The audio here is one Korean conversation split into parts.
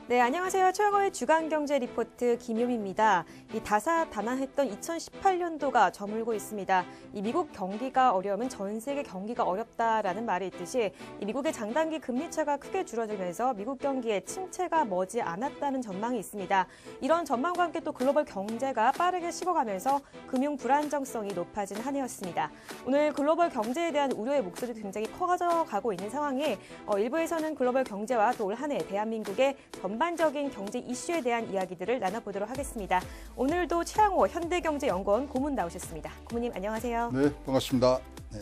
네, 안녕하세요. 최영호의 주간경제 리포트 김용입니다. 이 다사다난했던 2018년도가 저물고 있습니다. 이 미국 경기가 어려우면 전 세계 경기가 어렵다라는 말이 있듯이 이 미국의 장단기 금리차가 크게 줄어들면서 미국 경기에 침체가 머지 않았다는 전망이 있습니다. 이런 전망과 함께 또 글로벌 경제가 빠르게 식어가면서 금융 불안정성이 높아진 한 해였습니다. 오늘 글로벌 경제에 대한 우려의 목소리도 굉장히 커져가고 있는 상황에 일부에서는 글로벌 경제와 또 올 한 해 대한민국의 전반적인 경제 이슈에 대한 이야기들을 나눠보도록 하겠습니다. 오늘도 최양호 현대경제연구원 고문 나오셨습니다. 고문님 안녕하세요. 네, 반갑습니다. 네.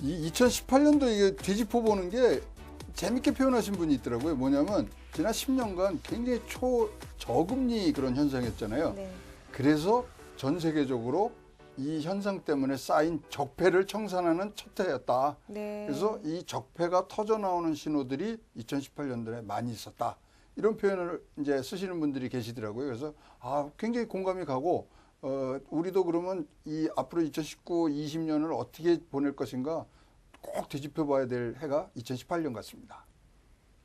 이 2018년도 이게 뒤집어보는 게 재밌게 표현하신 분이 있더라고요. 뭐냐면 지난 10년간 굉장히 초저금리 그런 현상이었잖아요. 네. 그래서 전 세계적으로 이 현상 때문에 쌓인 적폐를 청산하는 첫 해였다. 네. 그래서 이 적폐가 터져나오는 신호들이 2018년도에 많이 있었다. 이런 표현을 이제 쓰시는 분들이 계시더라고요. 그래서 굉장히 공감이 가고 우리도 그러면 이 앞으로 2019, 20년을 어떻게 보낼 것인가 꼭 되짚어 봐야 될 해가 2018년 같습니다.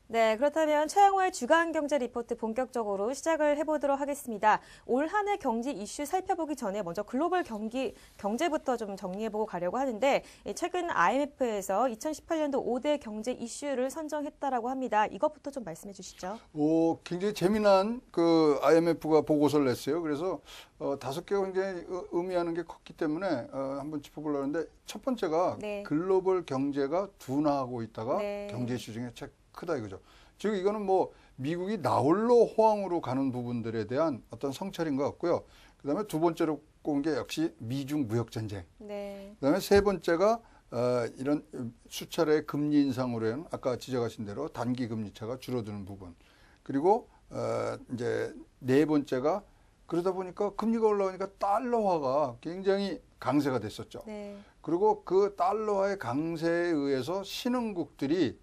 네, 그렇다면 최양호의 주간경제 리포트 본격적으로 시작을 해보도록 하겠습니다. 올 한 해 경제 이슈 살펴보기 전에 먼저 글로벌 경제부터 좀 정리해보고 가려고 하는데 최근 IMF에서 2018년도 5대 경제 이슈를 선정했다라고 합니다. 이것부터 좀 말씀해 주시죠. 굉장히 재미난 그 IMF가 보고서를 냈어요. 그래서 5개가 굉장히 의미하는 게 컸기 때문에 한번 짚어보려고 하는데 첫 번째가 네. 글로벌 경제가 둔화하고 있다가 네. 경제 이슈 중에 크다 이거죠. 즉 이거는 뭐 미국이 나홀로 호황으로 가는 부분들에 대한 어떤 성찰인 것 같고요. 그다음에 두 번째로 꼽은 게 역시 미중 무역 전쟁. 네. 그다음에 세 번째가 이런 수차례 금리 인상으로 한 아까 지적하신 대로 단기 금리 차가 줄어드는 부분. 그리고 이제 네 번째가 그러다 보니까 금리가 올라오니까 달러화가 굉장히 강세가 됐었죠. 네. 그리고 그 달러화의 강세에 의해서 신흥국들이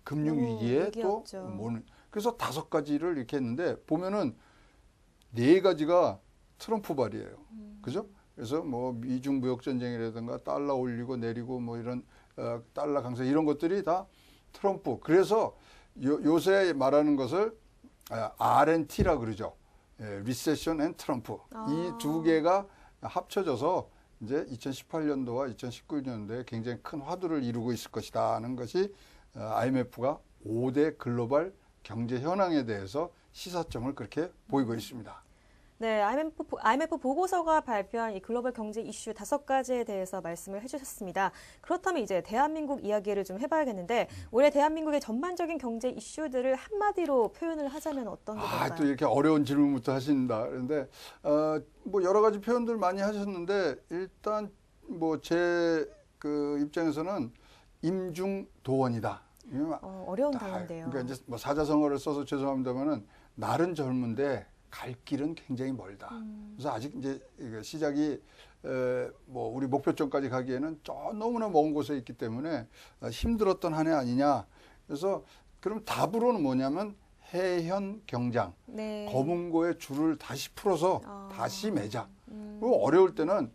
금융위기에 또 모는. 그래서 5가지를 이렇게 했는데 보면은 4가지가 트럼프 발이에요. 그죠? 그래서 뭐 미중 무역 전쟁이라든가 달러 올리고 내리고 뭐 이런 달러 강세 이런 것들이 다 트럼프. 그래서 요새 말하는 것을 RNT라 그러죠. 리세션 앤 트럼프. 이 두 개가 합쳐져서 이제 2018년도와 2019년도에 굉장히 큰 화두를 이루고 있을 것이다 하는 것이 IMF가 5대 글로벌 경제 현황에 대해서 시사점을 그렇게 보이고 있습니다. 네, IMF 보고서가 발표한 이 글로벌 경제 이슈 5가지에 대해서 말씀을 해주셨습니다. 그렇다면 이제 대한민국 이야기를 좀 해봐야겠는데 올해 대한민국의 전반적인 경제 이슈들을 한마디로 표현을 하자면 어떤 게 될까요? 또 이렇게 어려운 질문부터 하신다. 그런데 뭐 여러 가지 표현들 많이 하셨는데 일단 뭐 제 그 입장에서는 임중도원이다. 어려운 단어인데요. 그러니까 이제 뭐 사자성어를 써서 죄송합니다만은 날은 젊은데 갈 길은 굉장히 멀다. 그래서 아직 이제 시작이 뭐 우리 목표점까지 가기에는 너무나 먼 곳에 있기 때문에 힘들었던 한 해 아니냐. 그래서 그럼 답으로는 뭐냐면 해현 경장, 네. 검은고의 줄을 다시 풀어서 다시 매자. 그리고 어려울 때는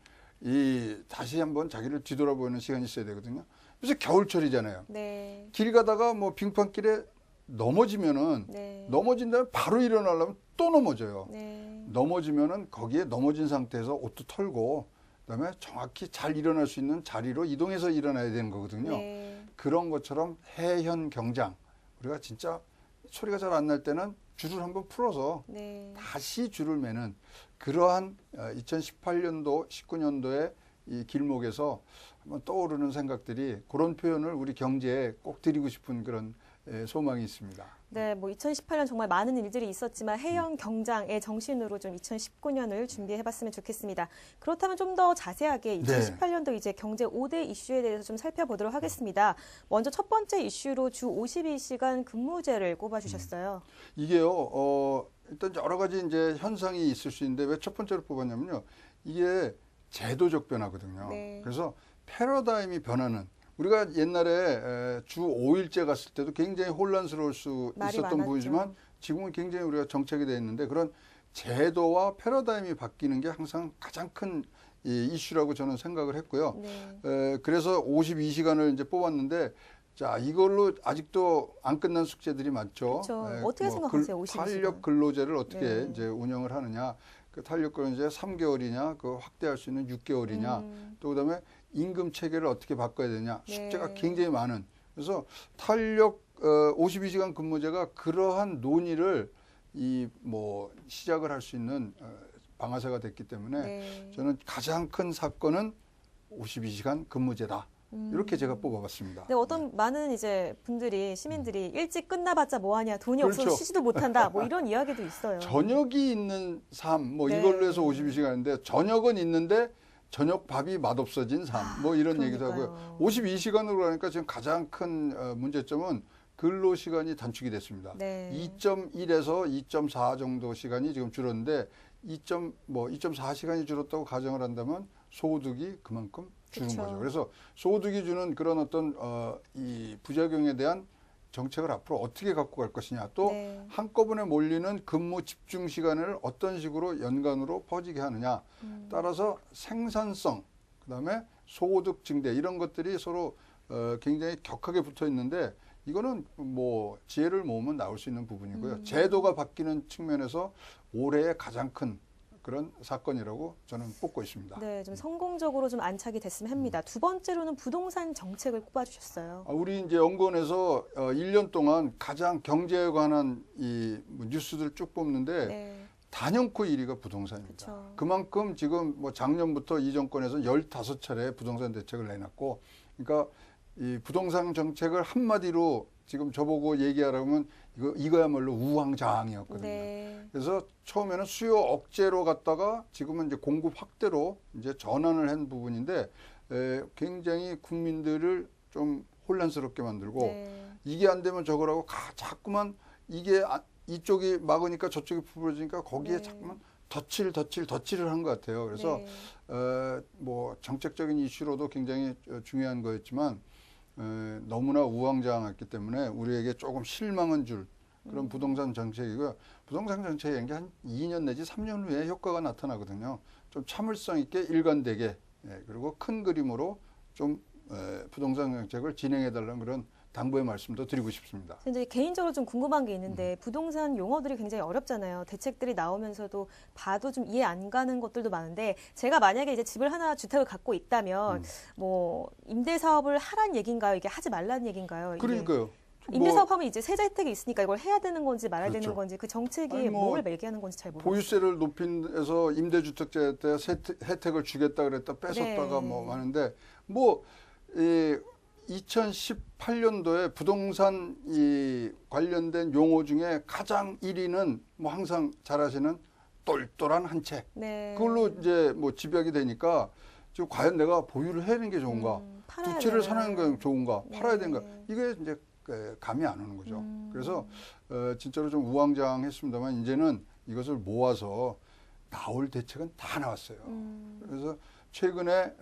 다시 한번 자기를 뒤돌아보는 시간이 있어야 되거든요. 그래서 겨울철이잖아요. 네. 길 가다가 뭐 빙판길에 넘어지면은 넘어진 다음에 바로 일어나려면 또 넘어져요. 네. 넘어지면은 거기에 넘어진 상태에서 옷도 털고 그다음에 정확히 잘 일어날 수 있는 자리로 이동해서 일어나야 되는 거거든요. 네. 그런 것처럼 해현 경장 우리가 진짜 소리가 잘 안 날 때는 줄을 한번 풀어서 다시 줄을 매는 그러한 2018년도, 19년도의 이 길목에서 한번 떠오르는 생각들이 그런 표현을 우리 경제에 꼭 드리고 싶은 그런 소망이 있습니다. 네, 뭐 2018년 정말 많은 일들이 있었지만 해영 경장의 정신으로 좀 2019년을 준비해봤으면 좋겠습니다. 그렇다면 좀 더 자세하게 2018년도 이제 경제 5대 이슈에 대해서 좀 살펴보도록 하겠습니다. 먼저 첫 번째 이슈로 주 52시간 근무제를 꼽아주셨어요. 이게요, 일단 여러 가지 이제 현상이 있을 수 있는데 왜 첫 번째로 뽑았냐면요, 이게 제도적 변화거든요. 네. 그래서 패러다임이 변하는 우리가 옛날에 주 5일제 갔을 때도 굉장히 혼란스러울 수 있었던 많았죠. 부분이지만 지금은 굉장히 우리가 정착이 되어 있는데 그런 제도와 패러다임이 바뀌는 게 항상 가장 큰 이슈라고 저는 생각을 했고요. 네. 그래서 52시간을 이제 뽑았는데 자, 이걸로 아직도 안 끝난 숙제들이 많죠. 그렇죠. 어떻게 생각하세요? 52시간. 탄력 근로제를 어떻게 네. 이제 운영을 하느냐. 그 탄력 근로제 3개월이냐, 그 확대할 수 있는 6개월이냐. 또 그다음에 임금 체계를 어떻게 바꿔야 되냐. 숙제가 네. 굉장히 많은. 그래서 탄력 52시간 근무제가 그러한 논의를 시작을 할 수 있는 방아쇠가 됐기 때문에 네. 저는 가장 큰 사건은 52시간 근무제다. 이렇게 제가 뽑아봤습니다. 네, 어떤 많은 이제 분들이 시민들이 일찍 끝나봤자 뭐하냐, 돈이 그렇죠. 없어서 쉬지도 못한다, 뭐 이런 이야기도 있어요. 저녁이 있는 삶, 뭐 네. 이걸로 해서 52시간인데 저녁은 있는데 저녁 밥이 맛없어진 삶, 뭐 이런 얘기도 하고요. 52시간으로 하니까 지금 가장 큰 문제점은 근로 시간이 단축이 됐습니다. 네. 2.1에서 2.4 정도 시간이 지금 줄었는데 2.4시간이 줄었다고 가정을 한다면 소득이 그만큼 주는 그쵸. 거죠. 그래서 소득이 주는 그런 어떤 이 부작용에 대한 정책을 앞으로 어떻게 갖고 갈 것이냐. 또 네. 한꺼번에 몰리는 근무 집중 시간을 어떤 식으로 연간으로 퍼지게 하느냐. 따라서 생산성, 그다음에 소득 증대 이런 것들이 서로 굉장히 격하게 붙어 있는데 이거는 뭐 지혜를 모으면 나올 수 있는 부분이고요. 제도가 바뀌는 측면에서 올해의 가장 큰 그런 사건이라고 저는 뽑고 있습니다. 네, 좀 성공적으로 좀 안착이 됐으면 합니다. 두 번째로는 부동산 정책을 꼽아주셨어요. 우리 이제 연구원에서 1년 동안 가장 경제에 관한 이 뉴스들 쭉 뽑는데 네. 단연코 1위가 부동산입니다. 그쵸. 그만큼 지금 뭐 작년부터 이 정권에서 15차례 부동산 대책을 내놨고, 그러니까 이 부동산 정책을 한마디로 지금 저보고 얘기하라면 이거야말로 우왕좌왕이었거든요. 네. 그래서 처음에는 수요 억제로 갔다가 지금은 이제 공급 확대로 이제 전환을 한 부분인데 굉장히 국민들을 좀 혼란스럽게 만들고 네. 이게 안 되면 저거라고 자꾸만 이게 이쪽이 막으니까 저쪽이 부러지니까 거기에 네. 자꾸만 덧칠을 한 것 같아요. 그래서 네. 뭐 정책적인 이슈로도 굉장히 중요한 거였지만 너무나 우왕좌왕했기 때문에 우리에게 조금 실망은 줄 그런 부동산 정책이고요. 부동산 정책이 한 2년 내지 3년 후에 효과가 나타나거든요. 좀 참을성 있게 일관되게 그리고 큰 그림으로 좀 부동산 정책을 진행해 달라는 그런 당부의 말씀도 드리고 싶습니다. 근데 개인적으로 좀 궁금한 게 있는데 부동산 용어들이 굉장히 어렵잖아요. 대책들이 나오면서도 봐도 좀 이해 안 가는 것들도 많은데 제가 만약에 이제 집을 하나 주택을 갖고 있다면 뭐 임대 사업을 하란 얘기인가요? 이게 하지 말란 얘기인가요? 이게 그러니까요. 임대 사업하면 이제 세제 혜택이 있으니까 이걸 해야 되는 건지 말아야 그렇죠. 되는 건지 그 정책이 아니 뭘 얘기하는 건지 잘 모르겠어요. 보유세를 높인해서 임대주택자에 대해 혜택을 주겠다 그랬다 뺏었다가 네. 뭐 하는데 뭐 2018년도에 부동산 이 관련된 용어 중에 가장 1위는 뭐 항상 잘 아시는 똘똘한 한 채. 네. 그걸로 이제 뭐 집약이 되니까 지금 과연 내가 보유를 해야 되는 게 좋은가? 두 채를 사는 게 좋은가? 팔아야 되는가? 이게 이제 감이 안 오는 거죠. 그래서 진짜로 좀 우왕좌왕했습니다만 이제는 이것을 모아서 나올 대책은 다 나왔어요. 그래서 최근에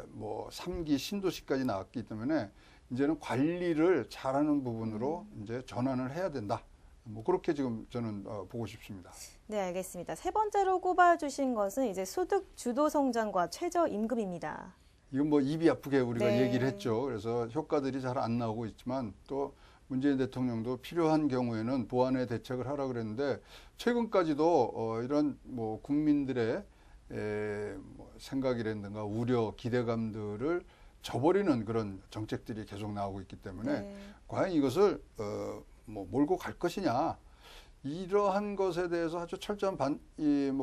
뭐 3기 신도시까지 나왔기 때문에 이제는 관리를 잘하는 부분으로 이제 전환을 해야 된다. 뭐 그렇게 지금 저는 보고 싶습니다. 네, 알겠습니다. 세 번째로 꼽아주신 것은 이제 소득 주도 성장과 최저임금입니다. 이건 뭐 입이 아프게 우리가 네. 얘기를 했죠. 그래서 효과들이 잘 안 나오고 있지만 또 문재인 대통령도 필요한 경우에는 보완의 대책을 하라 그랬는데 최근까지도 이런 뭐 국민들의 뭐 생각이라든가 우려, 기대감들을 저버리는 그런 정책들이 계속 나오고 있기 때문에 과연 이것을 뭐 몰고 갈 것이냐 이러한 것에 대해서 아주 철저한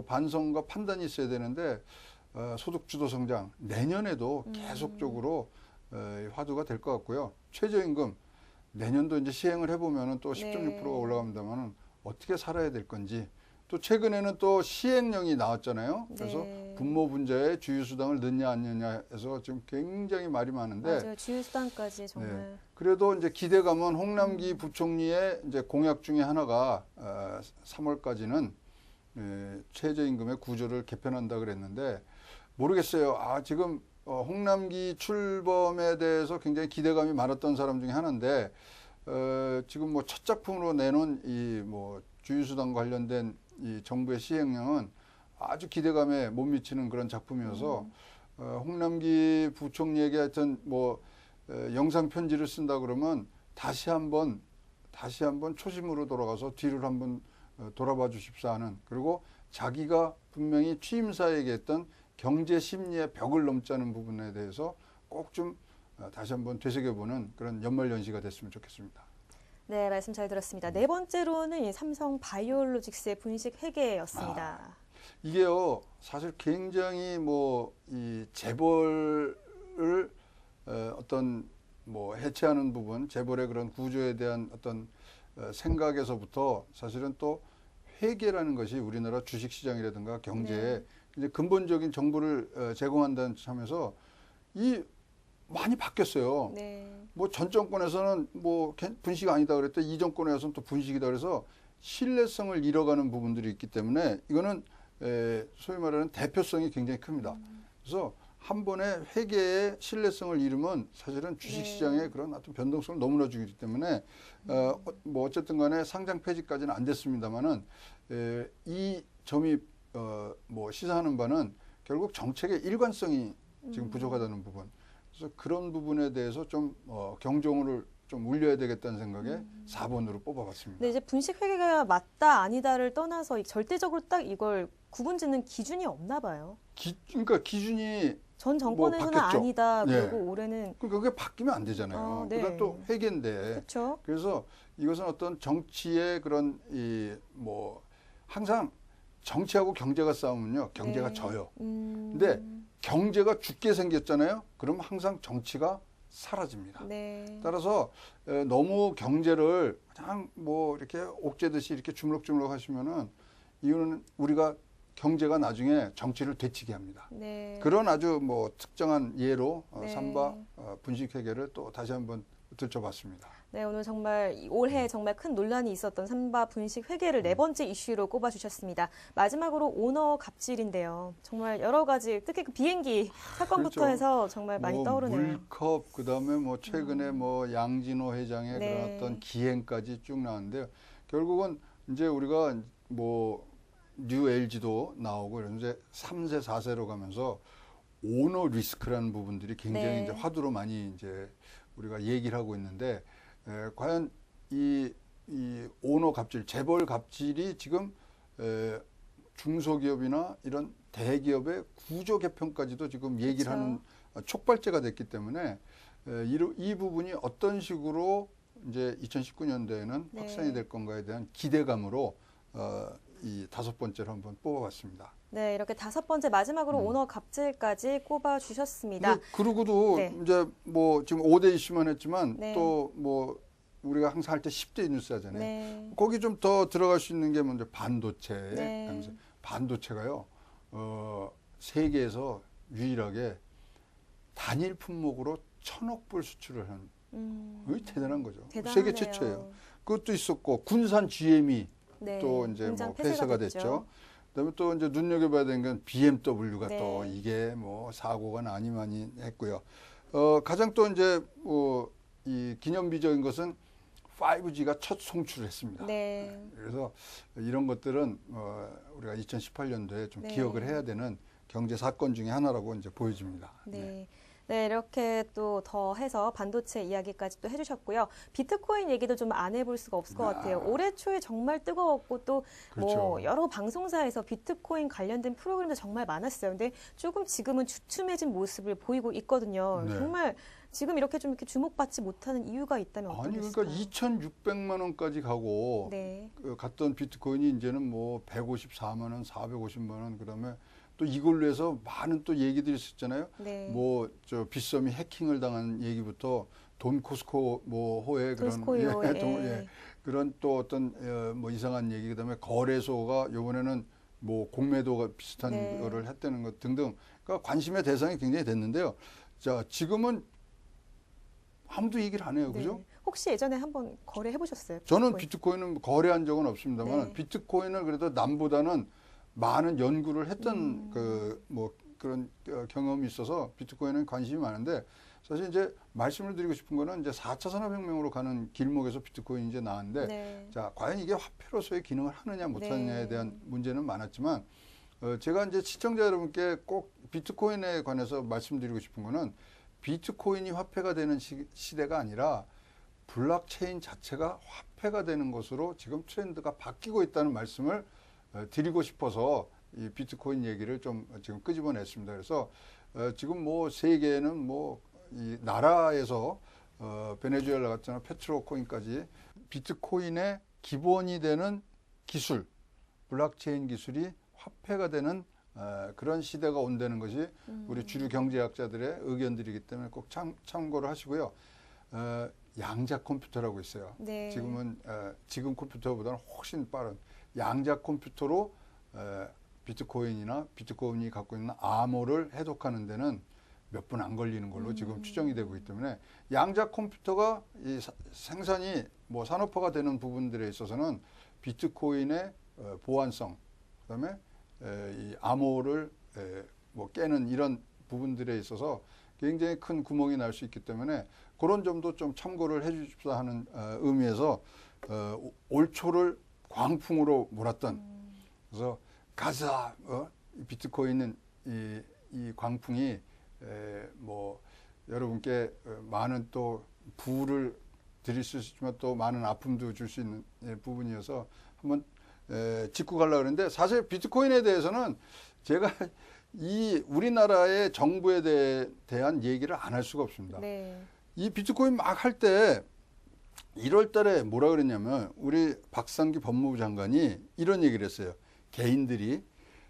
반성과 판단이 있어야 되는데 소득 주도 성장 내년에도 계속적으로 화두가 될 것 같고요. 최저임금 내년도 이제 시행을 해보면은 또 10.6%가 올라갑니다만은 어떻게 살아야 될 건지 또 최근에는 또 시행령이 나왔잖아요. 그래서 분모 분자에 주휴수당을 넣냐 안 넣냐 해서 지금 굉장히 말이 많은데 맞아요. 주휴수당까지 정말. 그래도 이제 기대감은 홍남기 부총리의 이제 공약 중에 하나가 3월까지는 최저임금의 구조를 개편한다 그랬는데 모르겠어요. 지금 홍남기 출범에 대해서 굉장히 기대감이 많았던 사람 중에 하나인데 지금 뭐 첫 작품으로 내놓은 이 뭐 주유수당 관련된 이 정부의 시행령은 아주 기대감에 못 미치는 그런 작품이어서 홍남기 부총리에게 하여튼 뭐 영상 편지를 쓴다 그러면 다시 한번 초심으로 돌아가서 뒤를 한번 돌아봐 주십사 하는, 그리고 자기가 분명히 취임사에 얘기했던 경제 심리의 벽을 넘자는 부분에 대해서 꼭 좀 다시 한번 되새겨보는 그런 연말연시가 됐으면 좋겠습니다. 네, 말씀 잘 들었습니다. 네 번째로는 이 삼성 바이오로직스의 분식 회계였습니다. 이게요, 사실 굉장히 뭐 이 재벌을 어떤 뭐 해체하는 부분, 재벌의 그런 구조에 대한 어떤 생각에서부터 사실은 또 회계라는 것이 우리나라 주식시장이라든가 경제에 이제 근본적인 정보를 제공한다는 점에서 이 많이 바뀌었어요. 네. 뭐 전 정권에서는 뭐 분식 아니다 그랬대, 이 정권에 와서는 또 분식이다 그래서 신뢰성을 잃어가는 부분들이 있기 때문에 이거는 소위 말하는 대표성이 굉장히 큽니다. 그래서 한 번에 회계의 신뢰성을 잃으면 사실은 주식시장의 그런 어떤 변동성을 너무나 주기 때문에 뭐 어쨌든 간에 상장 폐지까지는 안 됐습니다만은 이 점이 뭐 시사하는 바는 결국 정책의 일관성이 지금 부족하다는 부분. 그래서 그런 부분에 대해서 좀 경종을 좀 울려야 되겠다는 생각에 4번으로 뽑아봤습니다. 네, 이제 분식 회계가 맞다 아니다를 떠나서 절대적으로 딱 이걸 구분짓는 기준이 없나 봐요. 그러니까 기준이 전 정권에서는 바뀌었죠. 아니다. 네. 그리고 올해는 그게 바뀌면 안 되잖아요. 네. 그건 또 회계인데. 그렇죠. 그래서 이것은 어떤 정치의 그런 이 뭐 항상 정치하고 경제가 싸우면요, 경제가 네. 져요. 근데 경제가 죽게 생겼잖아요. 그럼 항상 정치가 사라집니다. 네. 따라서 너무 경제를 그냥 뭐 이렇게 옥죄듯이 이렇게 주물럭주물럭 하시면은 이거는 우리가 경제가 나중에 정치를 되치게 합니다. 네. 그런 아주 뭐 특정한 예로 네. 삼바 분식 회계를 또 다시 한번 들춰봤습니다. 네, 오늘 정말 올해 정말 큰 논란이 있었던 삼바 분식 회계를 네 번째 이슈로 꼽아주셨습니다. 마지막으로 오너 갑질인데요. 정말 여러 가지, 특히 그 비행기 사건부터 그렇죠. 해서 정말 많이 뭐 떠오르네요. 물컵, 그다음에 뭐 최근에 뭐 양진호 회장의 네. 그런 어떤 기행까지 쭉 나왔는데요. 결국은 이제 우리가 뭐 뉴 LG도 나오고 이제 3세, 4세로 가면서 오너 리스크라는 부분들이 굉장히 네. 이제 화두로 많이 이제 우리가 얘기를 하고 있는데 과연 이 오너 갑질, 재벌 갑질이 지금 중소기업이나 이런 대기업의 구조 개편까지도 지금 얘기를 그렇죠. 하는 촉발제가 됐기 때문에 이 부분이 어떤 식으로 이제 2019년도에는 네. 확산이 될 건가에 대한 기대감으로 이 5번째로 한번 뽑아봤습니다. 네, 이렇게 5번째 마지막으로 오너 갑질까지 꼽아주셨습니다. 그러고도 네. 이제 뭐 지금 5대 이슈만 했지만 네. 또 뭐 우리가 항상 할 때 10대 뉴스 하잖아요. 네. 거기 좀 더 들어갈 수 있는 게 먼저 반도체. 네. 반도체가요, 세계에서 유일하게 단일 품목으로 1,000억 불 수출을 한, 대단한 거죠. 대단하네요. 세계 최초예요. 그것도 있었고, 군산 GM이 네, 또 이제 공장 뭐 폐쇄가 됐죠. 그다음에 또 이제 눈여겨봐야 되는 건 BMW가 네. 또 이게 뭐 사고가 많이 했고요. 가장 또 이제 이 기념비적인 것은 5G가 첫 송출을 했습니다. 네. 그래서 이런 것들은 우리가 2018년도에 좀 네. 기억을 해야 되는 경제 사건 중에 하나라고 이제 보여집니다. 네. 네, 이렇게 또 더 해서 반도체 이야기까지 또 해주셨고요. 비트코인 얘기도 좀 안 해볼 수가 없을 것 같아요. 올해 초에 정말 뜨거웠고 또 뭐 그렇죠. 여러 방송사에서 비트코인 관련된 프로그램도 정말 많았어요. 근데 조금 지금은 주춤해진 모습을 보이고 있거든요. 네. 정말 지금 이렇게 좀 이렇게 주목받지 못하는 이유가 있다면 어떤 아니 게 그러니까 있을까요? 2,600만 원까지 가고 네. 갔던 비트코인이 이제는 뭐 154만 원, 450만 원, 그다음에 또 이걸로 해서 많은 또 얘기들이 있었잖아요. 네. 뭐 저 빗썸이 해킹을 당한 얘기부터 돈 코스코 뭐 호의 그런 돈스코이오, 그런 또 어떤 뭐 이상한 얘기, 그다음에 거래소가 이번에는 뭐 공매도가 비슷한 네. 거를 했다는 것 등등, 그러니까 관심의 대상이 굉장히 됐는데요. 자, 지금은 아무도 얘기를 안 해요, 그죠? 네. 혹시 예전에 한번 거래해 보셨어요? 저는 비트코인은 거래한 적은 없습니다만 네. 비트코인을 그래도 남보다는 많은 연구를 했던 그 그런 경험이 있어서 비트코인에 관심이 많은데 사실 이제 말씀을 드리고 싶은 거는 이제 4차 산업혁명으로 가는 길목에서 비트코인이 이제 나왔는데 네. 자, 과연 이게 화폐로서의 기능을 하느냐 못하느냐에 네. 대한 문제는 많았지만 제가 이제 시청자 여러분께 꼭 비트코인에 관해서 말씀드리고 싶은 거는 비트코인이 화폐가 되는 시대가 아니라 블록체인 자체가 화폐가 되는 것으로 지금 트렌드가 바뀌고 있다는 말씀을 드리고 싶어서 이 비트코인 얘기를 좀 지금 끄집어냈습니다. 그래서 지금 뭐 세계에는 뭐 이 나라에서 베네수엘라 같은 페트로코인까지 비트코인의 기본이 되는 기술, 블록체인 기술이 화폐가 되는 그런 시대가 온다는 것이 우리 주류 경제학자들의 의견들이기 때문에 꼭 참고를 하시고요. 양자 컴퓨터라고 있어요. 네. 지금은 지금 컴퓨터보다는 훨씬 빠른 양자 컴퓨터로 비트코인이나 비트코인이 갖고 있는 암호를 해독하는 데는 몇 분 안 걸리는 걸로 지금 추정이 되고 있기 때문에 양자 컴퓨터가 이 생산이 뭐 산업화가 되는 부분들에 있어서는 비트코인의 보안성, 그다음에 이 암호를 뭐 깨는 이런 부분들에 있어서 굉장히 큰 구멍이 날 수 있기 때문에 그런 점도 좀 참고를 해주십사 하는 의미에서 올 초를 광풍으로 몰았던 그래서 가자 비트코인은 이 광풍이 뭐 여러분께 많은 또 부를 드릴 수 있지만 또 많은 아픔도 줄 수 있는 부분이어서 한번 짚고 가려고 그러는데 사실 비트코인에 대해서는 제가 이 우리나라의 정부에 대한 얘기를 안 할 수가 없습니다. 네. 이 비트코인 막 할 때 1월 달에 뭐라 그랬냐면 우리 박상기 법무부 장관이 이런 얘기를 했어요. 개인들이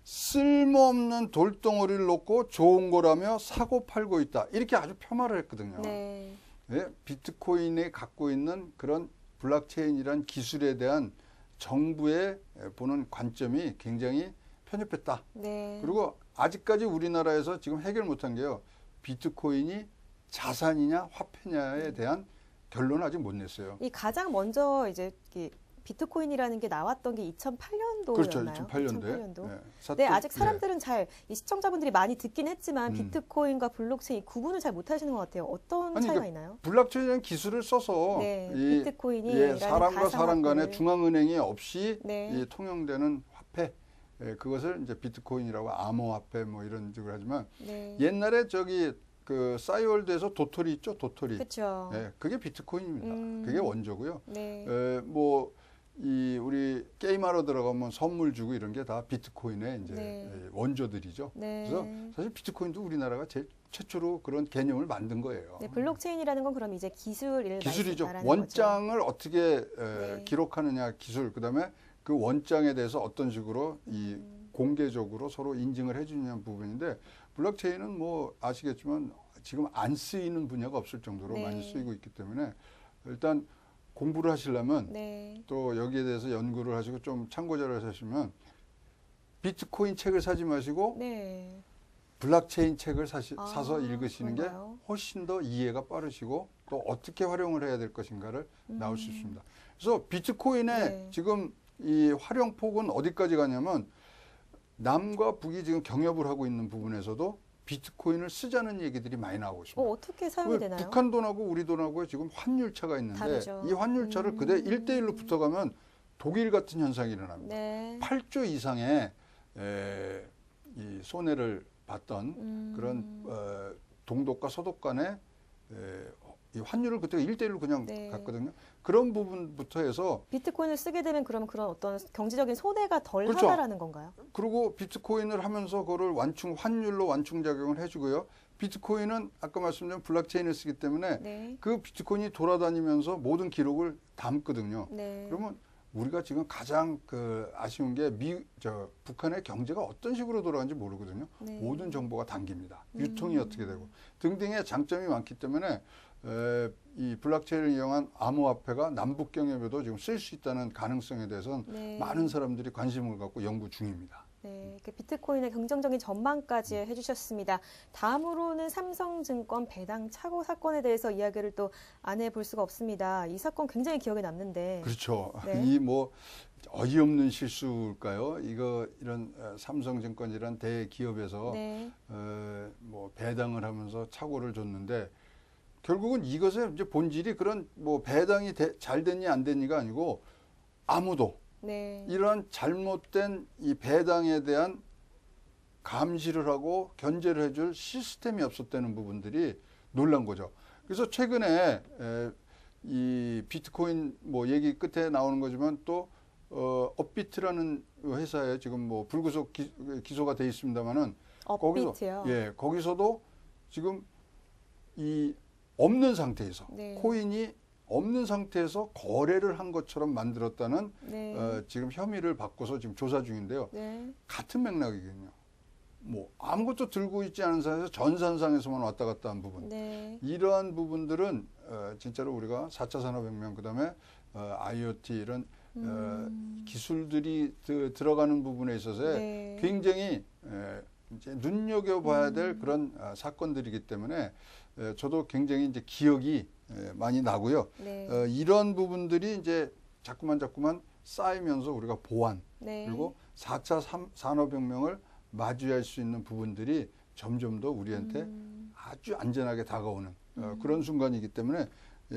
쓸모없는 돌덩어리를 놓고 좋은 거라며 사고 팔고 있다. 이렇게 아주 폄하를 했거든요. 네. 네, 비트코인이 갖고 있는 그런 블록체인이란 기술에 대한 정부의 보는 관점이 굉장히 편협했다. 네. 그리고 아직까지 우리나라에서 지금 해결 못한 게요. 비트코인이 자산이냐 화폐냐에 대한 결론을 아직 못 냈어요. 이 가장 먼저 이제 비트코인이라는 게 나왔던 게 2008년도였나요? 그렇죠. 2008년도에. 네, 아직 사람들은 잘, 이 시청자분들이 많이 듣긴 했지만 비트코인과 블록체인 구분을 잘 못하시는 것 같아요. 어떤 차이가 그러니까 있나요? 블록체인이라는 기술을 써서 네, 이 비트코인이 사람과 사람 간의 가상화폐를. 중앙은행이 없이 네. 이 통용되는 화폐 그것을 이제 비트코인이라고 암호화폐 뭐 이런 식으로 하지만 네. 옛날에 저기 그 싸이월드에서 도토리 있죠, 도토리. 그렇죠. 그게 비트코인입니다. 그게 원조고요. 네. 뭐 이 우리 게임하러 들어가면 선물 주고 이런 게 다 비트코인의 이제 네. 원조들이죠. 네. 그래서 사실 비트코인도 우리나라가 제일 최초로 그런 개념을 만든 거예요. 네, 블록체인이라는 건 그럼 이제 기술을 기술이죠. 말하는 원장을 어떻게 네. 기록하느냐 기술. 그다음에 그 원장에 대해서 어떤 식으로 이 공개적으로 서로 인증을 해주느냐는 부분인데 블록체인은 뭐 아시겠지만 지금 안 쓰이는 분야가 없을 정도로 네. 많이 쓰이고 있기 때문에 일단 공부를 하시려면 네. 또 여기에 대해서 연구를 하시고 좀 참고 자료를 하시면 비트코인 책을 사지 마시고 네. 블록체인 책을 사서 읽으시는 그런가요? 게 훨씬 더 이해가 빠르시고 또 어떻게 활용을 해야 될 것인가를 나올 수 있습니다. 그래서 비트코인의 네. 지금 이 활용폭은 어디까지 가냐면 남과 북이 지금 경협을 하고 있는 부분에서도 비트코인을 쓰자는 얘기들이 많이 나오고 있습니다. 어떻게 사용이 되나요? 북한 돈하고 우리 돈하고 지금 환율차가 있는데 다르죠. 이 환율차를 그대 1대1로 붙어가면 독일 같은 현상이 일어납니다. 네. 8조 이상의 이 손해를 봤던 그런 동독과 서독 간의 이 환율을 그때 1대1로 그냥 네. 갔거든요. 그런 부분부터 해서 비트코인을 쓰게 되면 그러면 그런 어떤 경제적인 손해가 덜 그렇죠. 하다라는 건가요? 그리고 비트코인을 하면서 그거를 환율로 완충작용을 해주고요. 비트코인은 아까 말씀드린 블록체인을 쓰기 때문에 네. 그 비트코인이 돌아다니면서 모든 기록을 담거든요. 네. 그러면 우리가 지금 가장 아쉬운 게 북한의 경제가 어떤 식으로 돌아가는지 모르거든요. 네. 모든 정보가 담깁니다. 유통이 어떻게 되고 등등의 장점이 많기 때문에 이 블록체인을 이용한 암호화폐가 남북 경협에도 지금 쓸 수 있다는 가능성에 대해서는 네. 많은 사람들이 관심을 갖고 연구 중입니다. 네, 이렇게 비트코인의 긍정적인 전망까지 해주셨습니다. 다음으로는 삼성증권 배당 착오 사건에 대해서 이야기를 또 안 해볼 수가 없습니다. 이 사건 굉장히 기억에 남는데. 그렇죠. 네. 이 뭐 어이없는 실수일까요? 이런 삼성증권이란 대기업에서 네. 뭐 배당을 하면서 착오를 줬는데 결국은 이것의 이제 본질이 그런 뭐 배당이 잘 됐니 안 됐니가 아니고 아무도 네. 이러한 잘못된 이 배당에 대한 감시를 하고 견제를 해줄 시스템이 없었다는 부분들이 놀란 거죠. 그래서 최근에 이 비트코인 뭐 얘기 끝에 나오는 거지만 또 업비트라는 회사에 지금 뭐 불구속 기소가 돼 있습니다만은 업비트요. 거기서도 지금 이 없는 상태에서 네. 코인이 없는 상태에서 거래를 한 것처럼 만들었다는 네. 지금 혐의를 받고서 지금 조사 중인데요. 네. 같은 맥락이거든요. 뭐 아무것도 들고 있지 않은 상황에서 전산상에서만 왔다 갔다 한 부분. 네. 이러한 부분들은 진짜로 우리가 4차 산업혁명 그다음에 IoT 이런 기술들이 들어가는 부분에 있어서 네. 굉장히 이제 눈여겨봐야 될 그런 사건들이기 때문에 저도 굉장히 이제 기억이 많이 나고요. 네. 이런 부분들이 이제 자꾸만 쌓이면서 우리가 보완 네. 그리고 4차 산업혁명을 맞이할 수 있는 부분들이 점점 더 우리한테 아주 안전하게 다가오는 그런 순간이기 때문에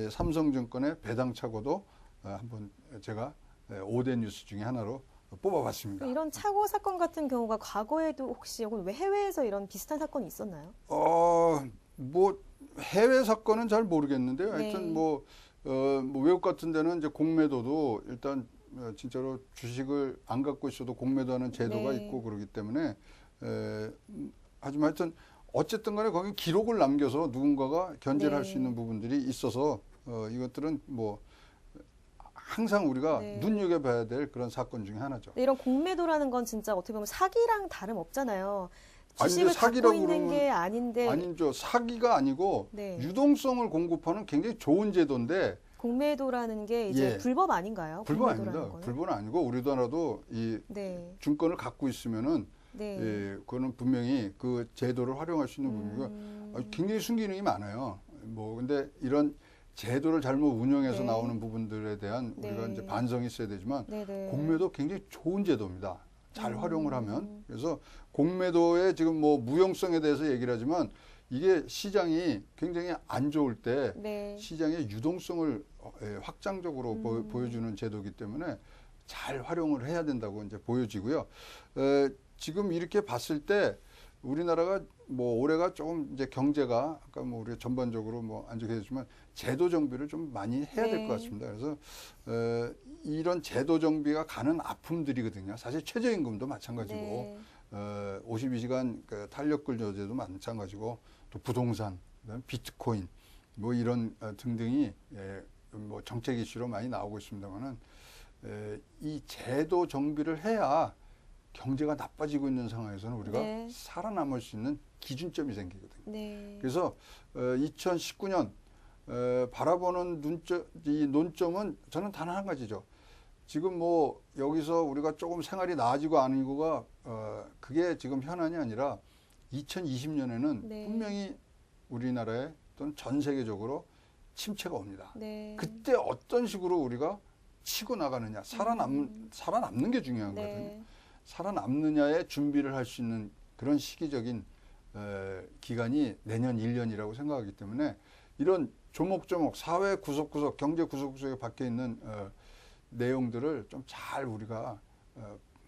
삼성증권의 배당 착오도 한번 제가 5대 뉴스 중에 하나로 뽑아봤습니다. 이런 착오 사건 같은 경우가 과거에도 혹시 혹은 해외에서 이런 비슷한 사건이 있었나요? 뭐 해외 사건은 잘 모르겠는데요. 네. 하여튼 뭐 외국 같은 데는 이제 공매도도 일단 진짜로 주식을 안 갖고 있어도 공매도하는 제도가 네. 있고 그러기 때문에 하지만 하여튼 어쨌든 간에 거기 기록을 남겨서 누군가가 견제를 네. 할 수 있는 부분들이 있어서 이것들은 뭐 항상 우리가 네. 눈여겨봐야 될 그런 사건 중에 하나죠. 네, 이런 공매도라는 건 진짜 어떻게 보면 사기랑 다름 없잖아요. 아니, 주식을 근데 갖고 사기라고 있는 그러면 게 아닌데 아니죠. 사기가 아니고 네. 유동성을 공급하는 굉장히 좋은 제도인데 공매도라는 게 이제 예. 불법 아닌가요? 불법 공매도라는 아닙니다. 거는? 불법은 아니고 우리나라도 이 네. 증권을 갖고 있으면은 네. 그거는 분명히 그 제도를 활용할 수 있는 부분이고 굉장히 순기능이 많아요. 뭐 근데 이런 제도를 잘못 운영해서 네. 나오는 부분들에 대한 우리가 네. 이제 반성이 있어야 되지만 네네. 공매도 굉장히 좋은 제도입니다. 잘 활용을 하면. 그래서 공매도의 지금 뭐 무용성에 대해서 얘기를 하지만 이게 시장이 굉장히 안 좋을 때 네. 시장의 유동성을 확장적으로 보여주는 제도이기 때문에 잘 활용을 해야 된다고 이제 보여지고요. 지금 이렇게 봤을 때 우리나라가 뭐 올해가 조금 이제 경제가 아까 뭐 우리가 전반적으로 뭐 안 좋게 됐지만 제도 정비를 좀 많이 해야 될 네. 것 같습니다. 그래서 이런 제도 정비가 가는 아픔들이거든요. 사실 최저임금도 마찬가지고 네. 52시간 그 탄력근 조제도 마찬가지고 또 부동산, 그다음에 비트코인 뭐 이런 등등이 뭐 정책 이슈로 많이 나오고 있습니다만은 이 제도 정비를 해야 경제가 나빠지고 있는 상황에서는 우리가 네. 살아남을 수 있는 기준점이 생기거든요. 네. 그래서 2019년 바라보는 이 논점은 저는 단 한 가지죠. 지금 뭐 여기서 우리가 조금 생활이 나아지고 아니고가 그게 지금 현안이 아니라 2020년에는 네. 분명히 우리나라에 또는 전 세계적으로 침체가 옵니다. 네. 그때 어떤 식으로 우리가 치고 나가느냐, 살아남는 게 중요한 거거든요. 네. 살아남느냐에 준비를 할 수 있는 그런 시기적인 기간이 내년 1년이라고 생각하기 때문에 이런 조목조목 사회 구석구석 경제 구석구석에 박혀 있는 내용들을 좀 잘 우리가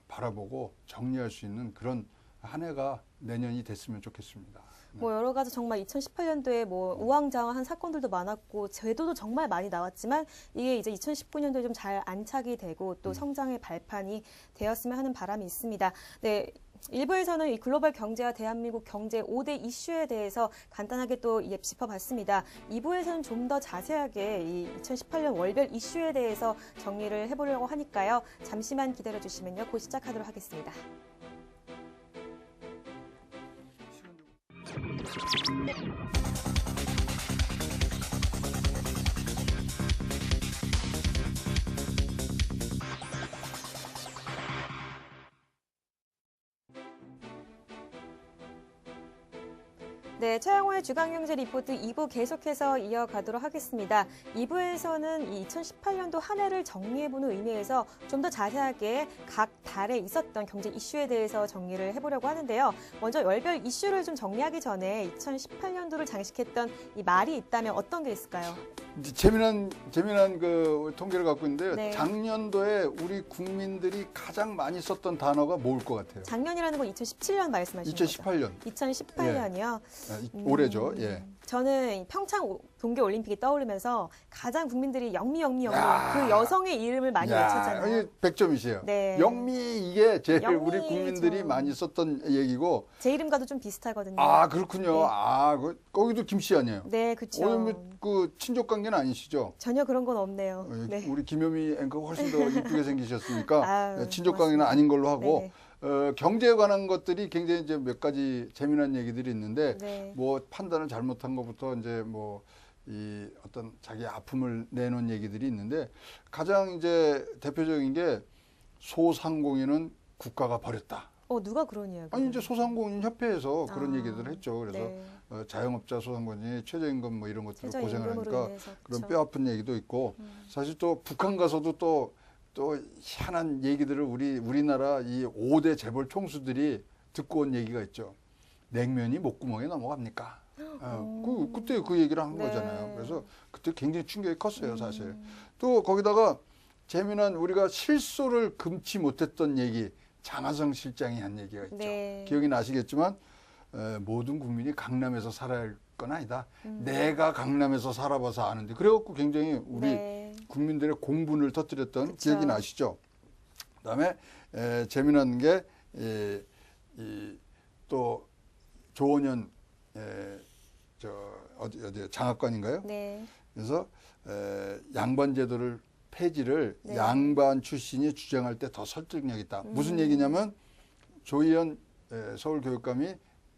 바라보고 정리할 수 있는 그런 한 해가 내년이 됐으면 좋겠습니다. 뭐 여러 가지 정말 2018년도에 뭐 우왕좌왕한 사건들도 많았고 제도도 정말 많이 나왔지만 이게 이제 2019년도에 좀 잘 안착이 되고 또 성장의 발판이 되었으면 하는 바람이 있습니다. 네. 1부에서는 이 글로벌 경제와 대한민국 경제 5대 이슈에 대해서 간단하게 또 짚어봤습니다. 2부에서는 좀 더 자세하게 이 2018년 월별 이슈에 대해서 정리를 해보려고 하니까요. 잠시만 기다려주시면요. 곧 시작하도록 하겠습니다. 네, 최영호의 주간경제 리포트 2부 계속해서 이어가도록 하겠습니다. 2부에서는 이 2018년도 한 해를 정리해보는 의미에서 좀 더 자세하게 각 달에 있었던 경제 이슈에 대해서 정리를 해보려고 하는데요. 먼저 월별 이슈를 좀 정리하기 전에 2018년도를 장식했던 이 말이 있다면 어떤 게 있을까요? 이제 재미난 그 통계를 갖고 있는데요. 네. 작년도에 우리 국민들이 가장 많이 썼던 단어가 뭐일 것 같아요? 작년이라는 건 2017년 말씀하시는 거죠? 2018년. 2018년이요? 올해죠. 예. 저는 평창 동계올림픽이 떠오르면서 가장 국민들이 영미 그 여성의 이름을 많이 외쳤잖아요. 100점이세요. 네. 영미 이게 제일 영미, 우리 국민들이 많이 썼던 얘기고. 제 이름과도 좀 비슷하거든요. 아, 그렇군요. 네. 아, 거기도 김씨 아니에요? 네, 그렇죠. 그 친족 관계는 아니시죠? 전혀 그런 건 없네요. 네. 우리 김효미 앵커가 훨씬 더 이쁘게 생기셨으니까 아유, 친족 관계는 아닌 걸로 하고. 네. 경제에 관한 것들이 굉장히 이제 몇 가지 재미난 얘기들이 있는데 네. 뭐 판단을 잘못한 것부터 이제 뭐 이 어떤 자기 아픔을 내놓은 얘기들이 있는데 가장 이제 대표적인 게 소상공인은 국가가 버렸다. 누가 그런 이야기? 아니 이제 소상공인 협회에서 그런 얘기들을 했죠. 그래서 네. 자영업자 소상공인이 최저임금 뭐 이런 것들을 고생을 하니까 그런 그렇죠. 뼈 아픈 얘기도 있고 사실 또 북한 가서도 또 희한한 얘기들을 우리나라 이 5대 재벌 총수들이 듣고 온 얘기가 있죠. 냉면이 목구멍에 넘어갑니까? 그때 그 얘기를 한 네. 거잖아요. 그래서 그때 굉장히 충격이 컸어요, 사실. 또 거기다가 재미난 우리가 실소를 금치 못했던 얘기, 장하성 실장이 한 얘기가 있죠. 네. 기억이 나시겠지만 모든 국민이 강남에서 살아야 할 건 아니다. 내가 강남에서 살아봐서 아는데. 그래갖고 굉장히 우리 네. 국민들의 공분을 터뜨렸던 그쵸. 기억이 나시죠? 그다음에 재미난 게 또 조원현 어디 장학관인가요? 네. 그래서 양반 제도를 폐지를 네. 양반 출신이 주장할 때 더 설득력 있다. 무슨 얘기냐면 조희연 서울교육감이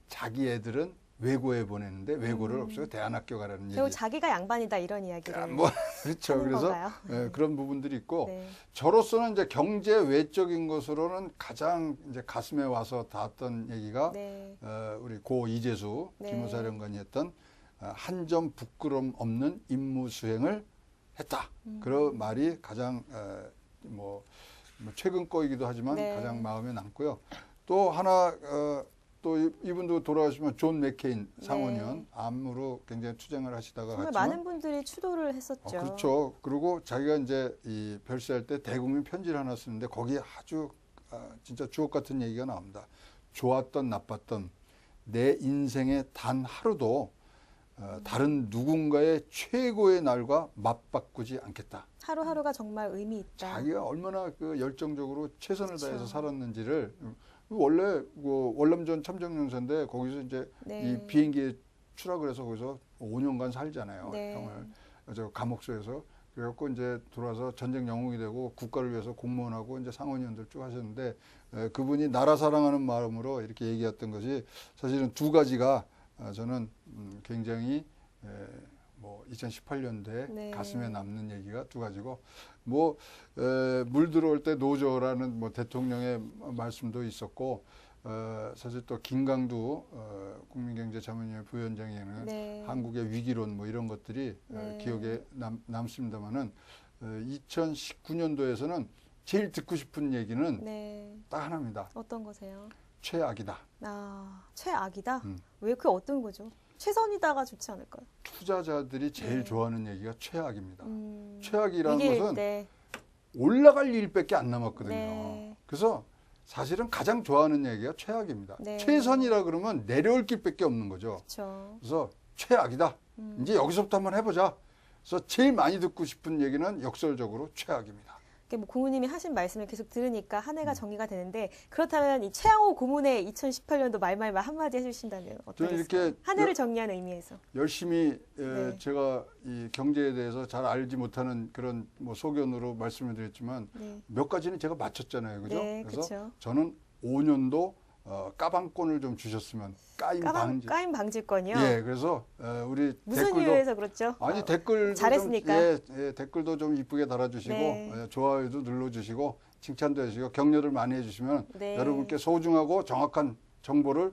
자기 애들은 외고에 보내는데 외고를 없애고 대안학교 가라는 얘기. 결국 자기가 양반이다 이런 이야기를. 뭐 그렇죠. 하는 그래서 건가요? 그런 부분들이 있고 네. 저로서는 이제 경제 외적인 것으로는 가장 이제 가슴에 와서 닿았던 얘기가 네. 우리 고 이재수 네. 기무사령관이 했던 한 점 부끄럼 없는 임무 수행을 했다. 그런 말이 가장 뭐 최근 거이기도 하지만 네. 가장 마음에 남고요. 또 하나 또 이분도 돌아가시면 존 맥케인 상원의원 네. 암으로 굉장히 투쟁을 하시다가 정말 갔지만 많은 분들이 추도를 했었죠. 그렇죠. 그리고 자기가 이제 이 별세할 때 대국민 편지를 하나 쓰는데 거기에 아주 진짜 주옥 같은 얘기가 나옵니다. 좋았던 나빴던 내 인생의 단 하루도 다른 누군가의 최고의 날과 맞바꾸지 않겠다. 하루하루가 정말 의미 있다. 자기가 얼마나 그 열정적으로 최선을 그쵸. 다해서 살았는지를 원래 그 월남전 참전용사인데 거기서 이제 네. 이 비행기에 추락을 해서 거기서 5년간 살잖아요. 네. 형을 저 감옥소에서 그래갖고 이제 들어와서 전쟁 영웅이 되고 국가를 위해서 공무원하고 이제 상원의원들 쭉 하셨는데 그분이 나라 사랑하는 마음으로 이렇게 얘기했던 것이 사실은 두 가지가 저는 굉장히 뭐 2018년도에 네. 가슴에 남는 얘기가 두 가지고 뭐 물 들어올 때 노조라는 뭐 대통령의 말씀도 있었고 사실 또 김강두 국민경제자문위원회 부위원장에는 네. 한국의 위기론 뭐 이런 것들이 네. 기억에 남습니다만은 2019년도에서는 제일 듣고 싶은 얘기는 네. 딱 하나입니다. 어떤 거세요? 최악이다. 최악이다? 음. 왜 그게 어떤 거죠? 최선이다가 좋지 않을까요? 투자자들이 제일 네. 좋아하는 얘기가 최악입니다. 최악이라는 위기일 것은 때. 올라갈 일밖에 안 남았거든요. 네. 그래서 사실은 가장 좋아하는 얘기가 최악입니다. 네. 최선이라 그러면 내려올 길밖에 없는 거죠. 그렇죠. 그래서 최악이다. 이제 여기서부터 한번 해보자. 그래서 제일 많이 듣고 싶은 얘기는 역설적으로 최악입니다. 뭐 고모님이 하신 말씀을 계속 들으니까 한 해가 정리가 되는데 그렇다면 이 최양호 고문의 2018년도 말말 한마디 해주신다면 어떠겠어요? 이렇게 한 해를 정리하는 의미에서. 열심히 네. 제가 이 경제에 대해서 잘 알지 못하는 그런 뭐 소견으로 말씀을 드렸지만 네. 몇 가지는 제가 맞췄잖아요. 그죠? 네, 그래서 그쵸. 저는 5년도 까방권을 좀 주셨으면 까임 방지권이요? 예, 그래서 우리 무슨 댓글도 이유에서 그렇죠? 아니 댓글도 잘했으니까. 좀, 댓글도 좀 이쁘게 달아주시고 네. 좋아요도 눌러주시고 칭찬도 해주시고 격려를 많이 해주시면 네. 여러분께 소중하고 정확한 정보를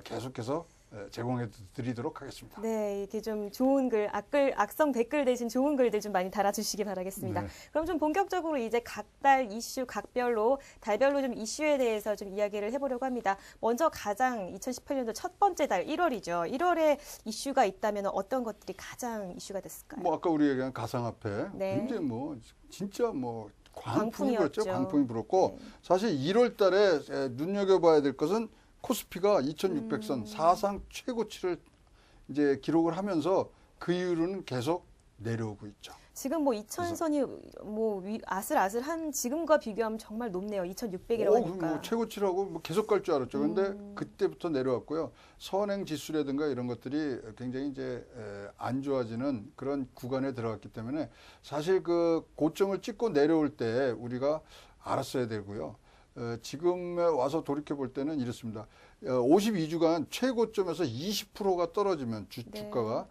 계속해서 제공해 드리도록 하겠습니다. 네, 이렇게 좀 좋은 글, 악성 댓글 대신 좋은 글들 좀 많이 달아주시기 바라겠습니다. 네. 그럼 좀 본격적으로 이제 각 달 이슈, 각별로, 달별로 좀 이슈에 대해서 좀 이야기를 해보려고 합니다. 먼저 가장 2018년도 첫 번째 달 1월이죠. 1월에 이슈가 있다면 어떤 것들이 가장 이슈가 됐을까요? 뭐 아까 우리 얘기한 가상화폐 네. 굉장히 뭐 진짜 뭐 광풍이 광풍이었죠. 불었죠. 광풍이 불었고 네. 사실 1월 달에 눈여겨봐야 될 것은 코스피가 2600선 사상 최고치를 이제 기록을 하면서 그 이후로는 계속 내려오고 있죠. 지금 뭐 2000선이 뭐 아슬아슬한 지금과 비교하면 정말 높네요. 2600이라고 하니까. 뭐 최고치라고 뭐 계속 갈 줄 알았죠. 근데 그때부터 내려왔고요. 선행 지수라든가 이런 것들이 굉장히 이제 안 좋아지는 그런 구간에 들어갔기 때문에 사실 그 고점을 찍고 내려올 때 우리가 알았어야 되고요. 지금에 와서 돌이켜 볼 때는 이렇습니다. 52주간 최고점에서 20%가 떨어지면 주가가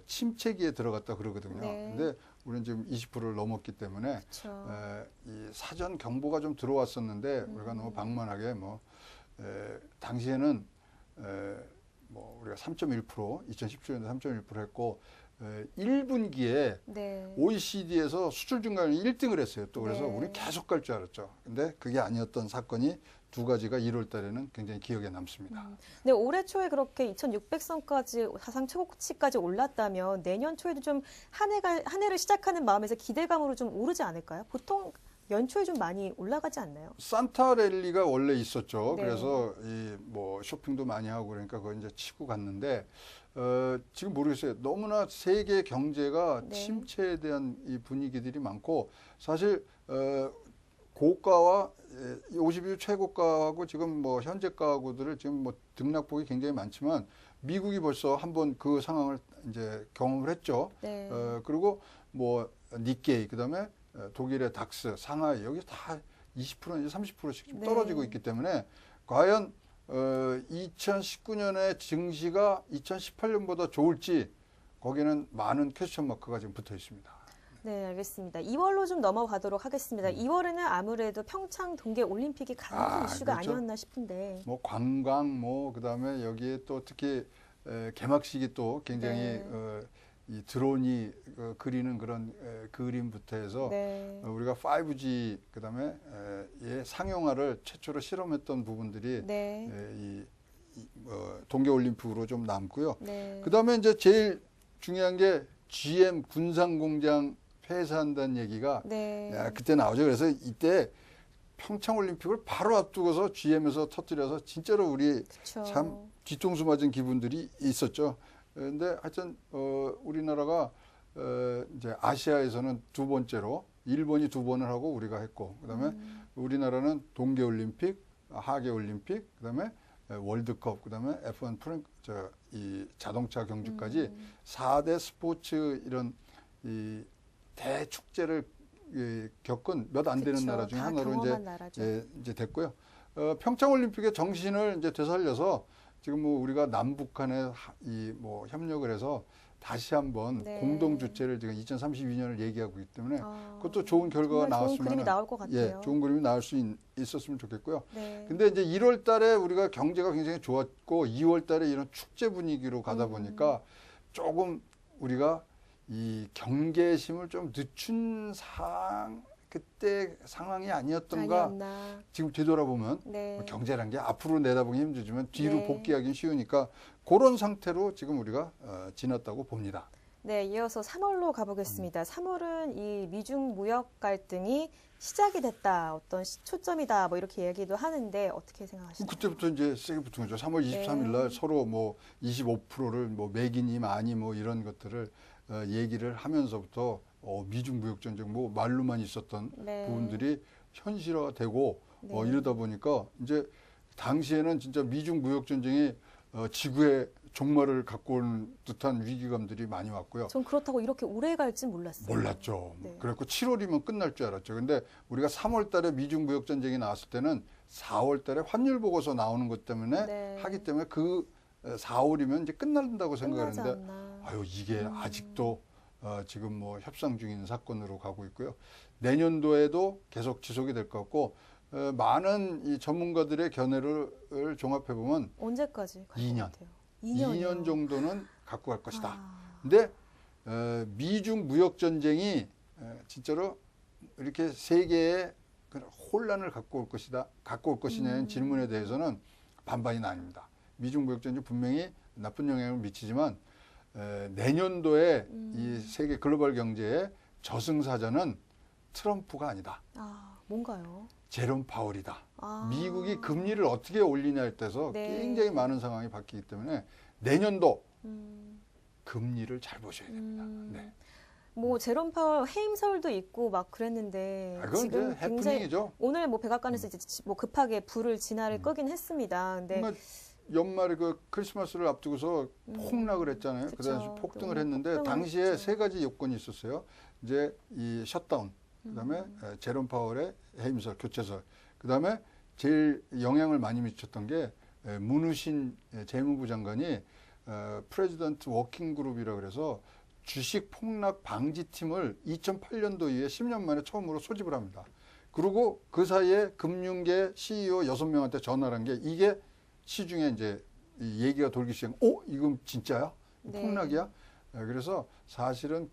침체기에 들어갔다 그러거든요. 네. 근데 우리는 지금 20%를 넘었기 때문에 이 사전 경보가 좀 들어왔었는데 우리가 너무 방만하게 뭐 당시에는 뭐 우리가 3.1% 2017년에 3.1% 했고 1분기에 네. OECD에서 수출 증가율 1등을 했어요. 또 그래서 네. 우리 계속 갈 줄 알았죠. 근데 그게 아니었던 사건이 두 가지가 1월 달에는 굉장히 기억에 남습니다. 근데 올해 초에 그렇게 2600선까지 사상 최고치까지 올랐다면 내년 초에도 좀 한 해를 시작하는 마음에서 기대감으로 좀 오르지 않을까요? 보통 연초에 좀 많이 올라가지 않나요? 산타 랠리가 원래 있었죠. 네. 그래서 이 뭐 쇼핑도 많이 하고 그러니까 그거 이제 치고 갔는데 지금 모르겠어요. 너무나 세계 경제가 네. 침체에 대한 이 분위기들이 많고 사실 고가와 52주 최고가하고 지금 뭐 현재가하고들을 지금 뭐 등락폭이 굉장히 많지만 미국이 벌써 한번 그 상황을 이제 경험을 했죠. 네. 그리고 뭐 니케이 그다음에 독일의 닥스, 상하이 여기 다 20% 이제 30%씩 좀 네. 떨어지고 있기 때문에 과연 2019년의 증시가 2018년보다 좋을지 거기는 많은 퀘스천 마크가 지금 붙어 있습니다. 네, 알겠습니다. 2월로 좀 넘어가도록 하겠습니다. 2월에는 아무래도 평창 동계 올림픽이 가장 큰 이슈가 그렇죠. 아니었나 싶은데. 뭐 관광 뭐 그다음에 여기에 또 특히 개막식이 또 굉장히 네. 이 드론이 그리는 그런 그림부터 해서 네. 우리가 5G 그다음에 상용화를 최초로 실험했던 부분들이 네. 이 동계올림픽으로 좀 남고요. 네. 그다음에 이제 제일 중요한 게 GM 군산공장 폐쇄한다는 얘기가 네. 그때 나오죠. 그래서 이때 평창올림픽을 바로 앞두고서 GM에서 터뜨려서 진짜로 우리 그쵸. 참 뒤통수 맞은 기분들이 있었죠. 근데 하여튼 우리나라가 이제 아시아에서는 두 번째로 일본이 두 번을 하고 우리가 했고 그다음에 우리나라는 동계올림픽, 하계올림픽, 그다음에 월드컵, 그다음에 F1 이 자동차 경주까지 4대 스포츠 이런 이 대축제를 겪은 몇 안 되는 그쵸. 나라 중에 다 하나로 경험한 나라죠. 이제 됐고요. 평창올림픽의 정신을 이제 되살려서 지금 뭐 우리가 남북한에 이 뭐 협력을 해서 다시 한번 네. 공동 주최를 지금 2032년을 얘기하고 있기 때문에 아, 그것도 좋은 결과가 정말 나왔으면 좋은 그림이 나올 것 같아요. 좋은 그림이 나올 수 있었으면 좋겠고요. 네. 근데 이제 1월 달에 우리가 경제가 굉장히 좋았고 2월 달에 이런 축제 분위기로 가다 보니까 조금 우리가 이 경계심을 좀 늦춘 그때 상황이 아니었던가 아니었나. 지금 되돌아보면 네. 경제란 게 앞으로 내다보기 힘들지만 뒤로 네. 복귀하기는 쉬우니까 그런 상태로 지금 우리가 지났다고 봅니다. 네, 이어서 3월로 가보겠습니다. 3월은 이 미중 무역 갈등이 시작이 됐다, 어떤 초점이다, 뭐 이렇게 얘기도 하는데 어떻게 생각하시나요? 그때부터 이제 세게 붙은 거죠. 3월 23일 날 서로 뭐 25%를 뭐 매기니 마니 뭐 이런 것들을 얘기를 하면서부터 미중 무역 전쟁 뭐 말로만 있었던 네. 부분들이 현실화되고 네. 이러다 보니까 이제 당시에는 진짜 미중 무역 전쟁이 지구의 종말을 갖고 온 듯한 위기감들이 많이 왔고요. 전 그렇다고 이렇게 오래 갈진 몰랐어요. 몰랐죠. 네. 그래갖고 7월이면 끝날 줄 알았죠. 근데 우리가 3월 달에 미중 무역 전쟁이 나왔을 때는 4월 달에 환율 보고서 나오는 것 때문에 네. 하기 때문에 그 4월이면 이제 끝난다고 끝나지 생각했는데 않나. 아유 이게 아직도 지금 뭐 협상 중인 사건으로 가고 있고요. 내년도에도 계속 지속이 될 것 같고 많은 이 전문가들의 견해를 종합해 보면 언제까지 갈 것 2년. 같아요? 2년 정도는 갖고 갈 것이다. 아. 근데 미중 무역 전쟁이 진짜로 이렇게 세계에 혼란을 갖고 올 것이냐는 질문에 대해서는 반반이 나뉩니다. 미중 무역 전쟁이 분명히 나쁜 영향을 미치지만 내년도에 이 세계 글로벌 경제의 저승사자는 트럼프가 아니다. 아, 뭔가요? 제롬 파월이다. 아. 미국이 금리를 어떻게 올리냐에 따라서 네. 굉장히 많은 상황이 바뀌기 때문에 내년도 음. 금리를 잘 보셔야 됩니다. 네. 뭐 제롬 파월 해임설도 있고 막 그랬는데 그건 지금 이제 굉장히 해프닝이죠. 오늘 뭐 백악관에서 이제 뭐 급하게 불을 진화를 끄긴 했습니다. 근데 정말 연말에 그 크리스마스를 앞두고서 폭락을 했잖아요. 그쵸. 그다음에 폭등을 너무 했는데 폭등을 당시에 했죠. 세 가지 요건이 있었어요. 이제 이 셧다운, 그다음에 제롬 파월의 해임설, 교체설, 그다음에 제일 영향을 많이 미쳤던 게 문우신 재무부 장관이 프레지던트 워킹 그룹이라고 그래서 주식 폭락 방지팀을 2008년도 이후에 10년 만에 처음으로 소집을 합니다. 그리고 그 사이에 금융계 CEO 6명한테 전화를 한 게 이게 시중에 이제 이 얘기가 돌기 시작. 이건 진짜야? 네. 폭락이야? 그래서 사실은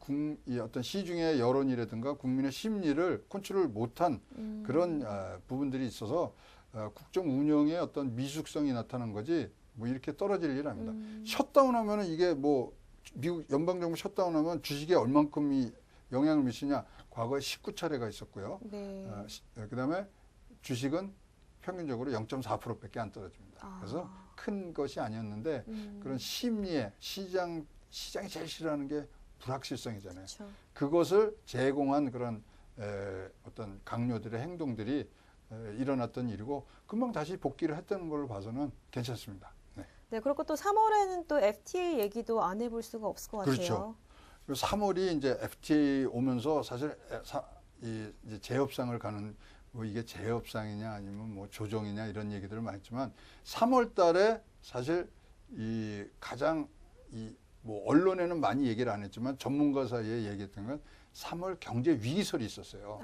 이 어떤 시중의 여론이라든가 국민의 심리를 컨트롤 못한 그런 부분들이 있어서 국정 운영에 어떤 미숙성이 나타난 거지 뭐 이렇게 떨어질 일 아닙니다. 셧다운하면은 이게 뭐 미국 연방정부 셧다운하면 주식에 얼만큼이 영향을 미치냐? 과거에 19차례가 있었고요. 네. 그다음에 주식은 평균적으로 0.4%밖에 안 떨어집니다. 그래서 큰 것이 아니었는데 그런 심리에 시장이 제일 싫어하는 게 불확실성이잖아요. 그쵸. 그것을 제공한 그런 어떤 강요들의 행동들이 일어났던 일이고 금방 다시 복귀를 했다는 걸로 봐서는 괜찮습니다. 네. 네, 그리고 또 3월에는 또 FTA 얘기도 안 해볼 수가 없을 것 같아요. 그렇죠. 3월이 이제 FTA 오면서 사실 이제 재협상을 가는 뭐 이게 재협상이냐 아니면 뭐 조정이냐 이런 얘기들을 많이 했지만 3월 달에 사실 이 가장 뭐 언론에는 많이 얘기를 안 했지만 전문가 사이에 얘기했던 건 3월 경제 위기설이 있었어요.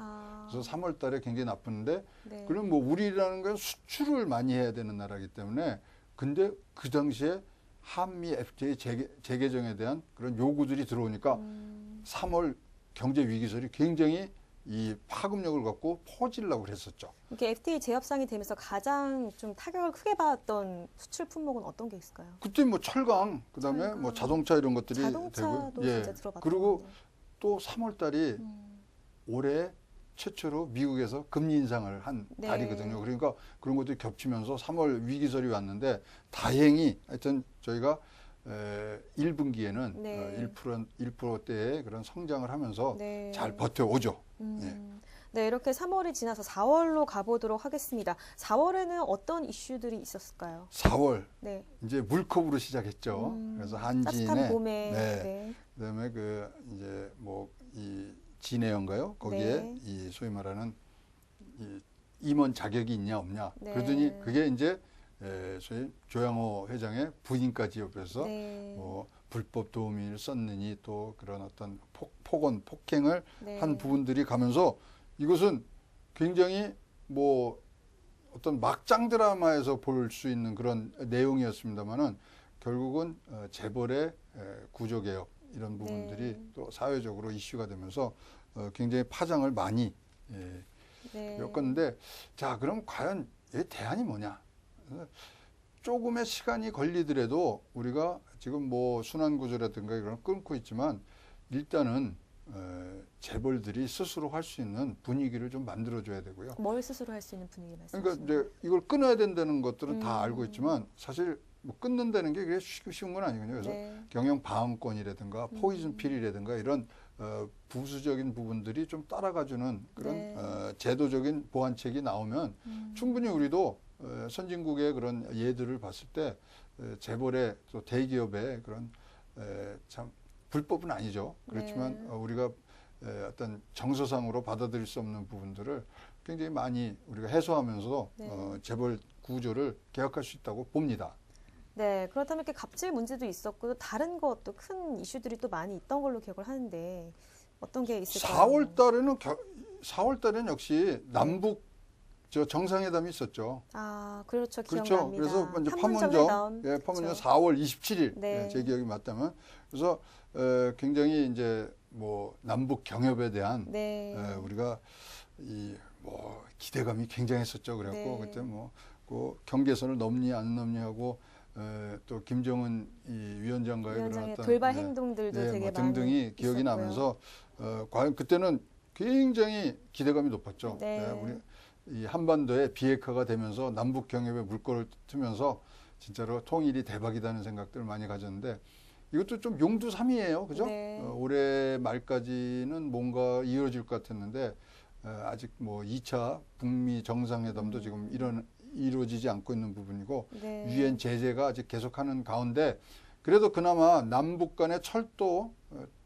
그래서 3월 달에 굉장히 나쁜데 네. 그럼 뭐 우리라는 건 수출을 많이 해야 되는 나라이기 때문에 근데 그 당시에 한미 FTA 재개정에 대한 그런 요구들이 들어오니까 3월 경제 위기설이 굉장히 이 파급력을 갖고 퍼지려고 그랬었죠. 이렇게 FTA 재협상이 되면서 가장 좀 타격을 크게 받았던 수출 품목은 어떤 게 있을까요? 그때 뭐 철강, 그다음에 철강. 뭐 자동차 이런 것들이 자동차도 되고, 진짜 들어봤던 그리고 건데. 또 3월 달이 올해 최초로 미국에서 금리 인상을 한 네. 달이거든요. 그러니까 그런 것들이 겹치면서 3월 위기설이 왔는데 다행히 하여튼 저희가 1분기에는 네. 1%대의 그런 성장을 하면서 네. 잘 버텨오죠. 네, 이렇게 3월이 지나서 4월로 가보도록 하겠습니다. 4월에는 어떤 이슈들이 있었을까요? 4월 네. 이제 물컵으로 시작했죠. 그래서 따뜻한 한진의 봄에. 네. 네. 그다음에 그 이제 뭐 이 진해연가요? 거기에 네. 이 소위 말하는 이 임원 자격이 있냐 없냐. 네. 그러더니 그게 이제 소위 조양호 회장의 부인까지 옆에서 네. 뭐 불법 도우미를 썼느니 또 그런 어떤 폭행을 네. 한 부분들이 가면서 이것은 굉장히 뭐 어떤 막장 드라마에서 볼 수 있는 그런 내용이었습니다만은 결국은 재벌의 구조개혁 이런 부분들이 네. 또 사회적으로 이슈가 되면서 굉장히 파장을 많이 네. 엮었는데 자 그럼 과연 이 대안이 뭐냐? 조금의 시간이 걸리더라도 우리가 지금 뭐 순환구조라든가 이런 걸 끊고 있지만 일단은 재벌들이 스스로 할 수 있는 분위기를 좀 만들어줘야 되고요. 뭘 스스로 할 수 있는 분위기 말씀이시죠? 그러니까 이제 이걸 끊어야 된다는 것들은 다 알고 있지만 사실 뭐 끊는다는 게 그게 쉬운 건 아니거든요. 그래서 네. 경영 방어권이라든가 포이즌 필이라든가 이런 부수적인 부분들이 좀 따라가주는 그런 네. 제도적인 보완책이 나오면 충분히 우리도 선진국의 그런 예들을 봤을 때 재벌의 또 대기업의 그런 참 불법은 아니죠. 그렇지만 네. 우리가 어떤 정서상으로 받아들일 수 없는 부분들을 굉장히 많이 우리가 해소하면서 네. 재벌 구조를 개혁할 수 있다고 봅니다. 네, 그렇다면 이렇게 갑질 문제도 있었고 또 다른 것도 큰 이슈들이 또 많이 있던 걸로 기억을 하는데 어떤 게 있을까요? 4월 달에는 역시 남북 저 정상회담이 있었죠. 아, 그렇죠. 그렇죠. 기억납니다. 그래서 이제 판문점 판문점, 회담. 예, 판문점 그렇죠. 4월 27일, 네. 예, 제 기억이 맞다면, 그래서 굉장히 이제 뭐 남북 경협에 대한 네. 우리가 이 뭐 기대감이 굉장했었죠. 그래갖고 네. 그때 뭐 그 경계선을 넘니 안 넘니 하고 또 김정은 이 위원장과의 그런 위원장의 어떤 돌발 행동들도 예, 되게 뭐 등등이 많이 기억이 있었고요. 나면서 과연 그때는 굉장히 기대감이 높았죠. 네. 우리 이 한반도에 비핵화가 되면서 남북 경협에 물꼬를 트면서 진짜로 통일이 대박이라는 생각들을 많이 가졌는데 이것도 좀 용두삼이에요, 그죠? 네. 올해 말까지는 뭔가 이루어질 것 같았는데 아직 뭐 2차 북미 정상회담도 지금 이루어지지 않고 있는 부분이고 네. 유엔 제재가 아직 계속하는 가운데 그래도 그나마 남북 간의 철도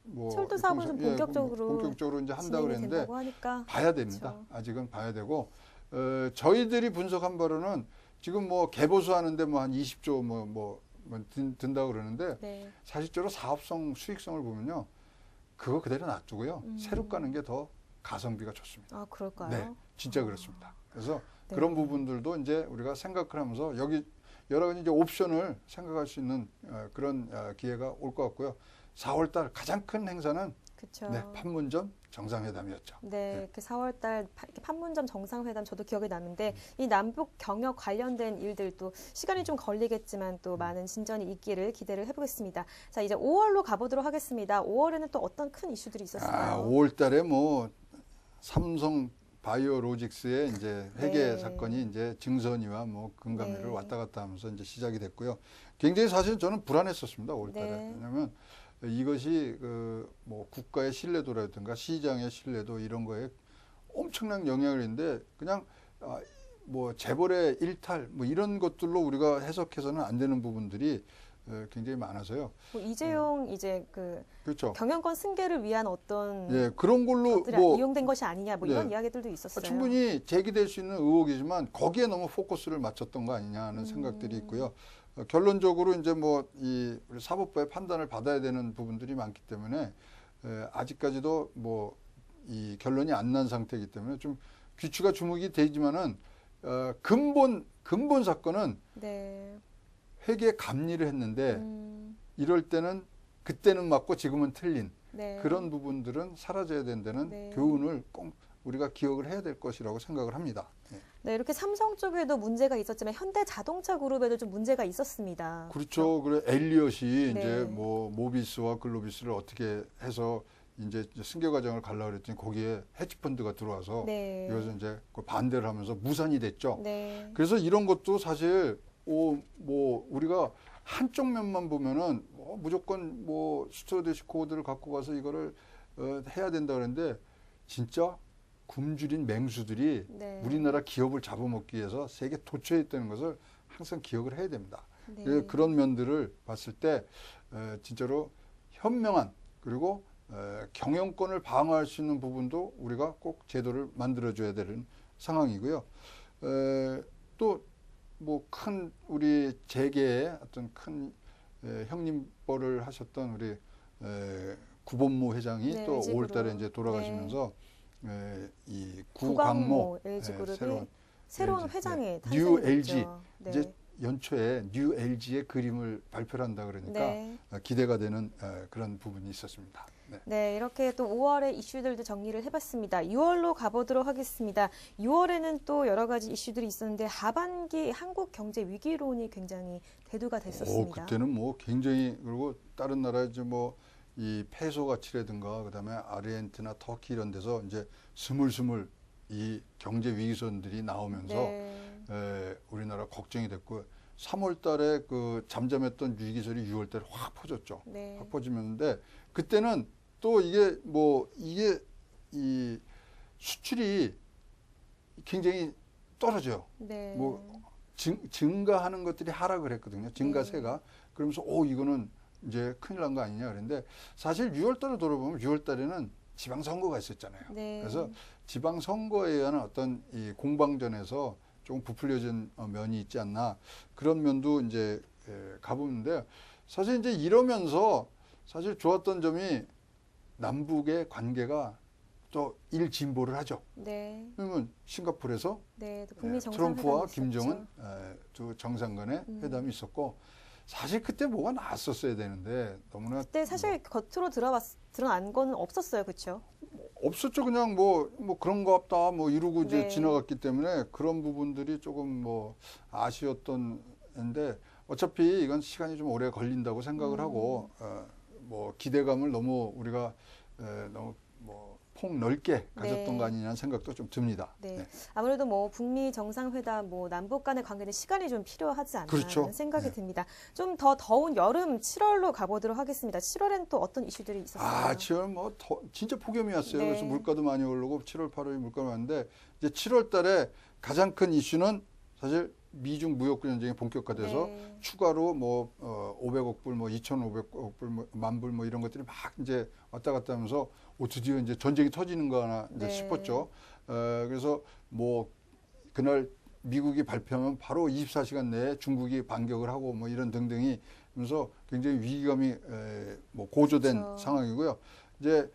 뭐 철도 사업을 좀 본격적으로 이제 한다 그랬는데 된다고 하니까. 봐야 됩니다. 그렇죠. 아직은 봐야 되고 저희들이 분석한 바로는 지금 뭐 개보수 하는데 뭐 한 20조 든다고 그러는데 네. 사실적으로 사업성 수익성을 보면요 그거 그대로 놔두고요 새로 까는 게 더 가성비가 좋습니다. 아, 그럴까요? 네, 진짜 그렇습니다. 그래서 네. 그런 부분들도 이제 우리가 생각을 하면서 여기 여러 가지 이제 옵션을 생각할 수 있는 그런 기회가 올 것 같고요. 4월달 가장 큰 행사는 그렇죠. 네, 판문점 정상회담이었죠. 네, 그 4월달 판문점 정상회담 저도 기억이 나는데 이 남북 경협 관련된 일들도 시간이 좀 걸리겠지만 또 많은 진전이 있기를 기대를 해보겠습니다. 자, 이제 5월로 가보도록 하겠습니다. 5월에는 또 어떤 큰 이슈들이 있었을까요? 5월달에 뭐 삼성 바이오로직스의 이제 회계 네. 사건이 이제 증선이와 뭐 금감회를 네. 왔다 갔다 하면서 이제 시작이 됐고요. 굉장히 사실 저는 불안했었습니다. 5월달에. 네. 왜냐하면 이것이 그 뭐 국가의 신뢰도라든가 시장의 신뢰도 이런 거에 엄청난 영향을 있는데 그냥 뭐 재벌의 일탈 뭐 이런 것들로 우리가 해석해서는 안 되는 부분들이 굉장히 많아서요. 뭐 이재용 이제 그 그렇죠. 경영권 승계를 위한 어떤 예, 그런 걸로 것들이 뭐 이용된 것이 아니냐 뭐 이런 네. 이야기들도 있었어요. 충분히 제기될 수 있는 의혹이지만 거기에 너무 포커스를 맞췄던 거 아니냐 하는 생각들이 있고요. 결론적으로 이제 뭐 이 우리 사법부의 판단을 받아야 되는 부분들이 많기 때문에 아직까지도 뭐 이 결론이 안 난 상태이기 때문에 좀 귀추가 주목이 되지만은 근본 사건은 네. 회계 감리를 했는데 이럴 때는 그때는 맞고 지금은 틀린 네. 그런 부분들은 사라져야 된다는 네. 교훈을 꼭 우리가 기억을 해야 될 것이라고 생각을 합니다. 예. 네, 이렇게 삼성 쪽에도 문제가 있었지만 현대 자동차 그룹에도 좀 문제가 있었습니다. 그렇죠. 그래 엘리엇이 네. 이제 뭐 모비스와 글로비스를 어떻게 해서 이제 승계 과정을 가려고 그랬더니 거기에 헤지펀드가 들어와서 네. 이것을 이제 그 반대를 하면서 무산이 됐죠. 네. 그래서 이런 것도 사실 뭐 우리가 한쪽 면만 보면은 무조건 뭐 스튜어디스 코드를 갖고 가서 이거를 해야 된다 그랬는데 진짜 굶주린 맹수들이 네. 우리나라 기업을 잡아먹기 위해서 세계 도처에 있다는 것을 항상 기억을 해야 됩니다. 네. 그런 면들을 봤을 때 진짜로 현명한 그리고 경영권을 방어할 수 있는 부분도 우리가 꼭 제도를 만들어줘야 되는 상황이고요. 또 뭐 큰 우리 재계의 어떤 큰 형님뻘을 하셨던 우리 구본모 회장이 네, 또 LG그룹. 5월달에 이제 돌아가시면서 이 구광모 LG그룹이 새로운 회장이 뉴 탄생됐죠. LG 네. 이제 연초에 뉴 LG의 그림을 발표를 한다 그러니까 네. 기대가 되는 그런 부분이 있었습니다. 네. 네, 이렇게 또 5월의 이슈들도 정리를 해봤습니다. 6월로 가보도록 하겠습니다. 6월에는 또 여러 가지 이슈들이 있었는데 하반기 한국 경제 위기론이 굉장히 대두가 됐었습니다. 그때는 뭐 굉장히 그리고 다른 나라 이제 뭐 이 페소 가치라든가 그다음에 아르헨티나, 터키 이런 데서 이제 스물스물 이 경제 위기선들이 나오면서 네. 우리나라 걱정이 됐고 3월달에 그 잠잠했던 위기설이 6월달에 확 퍼졌죠. 네. 확 퍼지는데 그때는 또 이게 이 수출이 굉장히 떨어져요. 네. 뭐 증가하는 것들이 하락을 했거든요. 증가세가. 그러면서 이거는 이제 큰일 난 거 아니냐 그랬는데 사실 6월달을 돌아보면 6월달에는 지방선거가 있었잖아요. 네. 그래서 지방선거에 의한 어떤 이 공방전에서 조금 부풀려진 면이 있지 않나 그런 면도 이제 가보는데 사실 이제 이러면서 사실 좋았던 점이 남북의 관계가 또 일진보를 하죠. 네. 그러면 싱가포르에서 네, 또 북미 트럼프와 정상회담이 김정은 두 정상 간의 회담이 있었고 사실 그때 뭐가 나왔었어야 되는데 너무나 그때 사실 겉으로 드러난 건 없었어요, 그렇죠? 없었죠. 그냥 뭐 그런 거 없다 뭐 이러고 이제 네. 지나갔기 때문에 그런 부분들이 조금 뭐 아쉬웠던데 어차피 이건 시간이 좀 오래 걸린다고 생각을 하고 뭐 기대감을 너무 우리가 너무 뭐 폭넓게 가졌던 네. 거 아니냐는 생각도 좀 듭니다. 네. 네. 아무래도 뭐 북미 정상회담, 뭐 남북 간의 관계는 시간이 좀 필요하지 않나 그렇죠. 하는 생각이 네. 듭니다. 좀 더 더운 여름 7월로 가보도록 하겠습니다. 7월엔 또 어떤 이슈들이 있었어요? 7월 뭐 진짜 폭염이 왔어요. 네. 그래서 물가도 많이 오르고 7월, 8월이 물가가 왔는데 이제 7월 달에 가장 큰 이슈는 사실 미중 무역 전쟁이 본격화돼서 네. 추가로 뭐 500억 불, 뭐 2,500억 불, 뭐 10,000불 뭐 이런 것들이 막 이제 왔다 갔다 하면서 드디어 이제 전쟁이 터지는 거 하나 이제 네. 싶었죠. 그래서 뭐 그날 미국이 발표하면 바로 24시간 내에 중국이 반격을 하고 뭐 이런 등등이 하면서 굉장히 위기감이 뭐 고조된 그렇죠. 상황이고요. 이제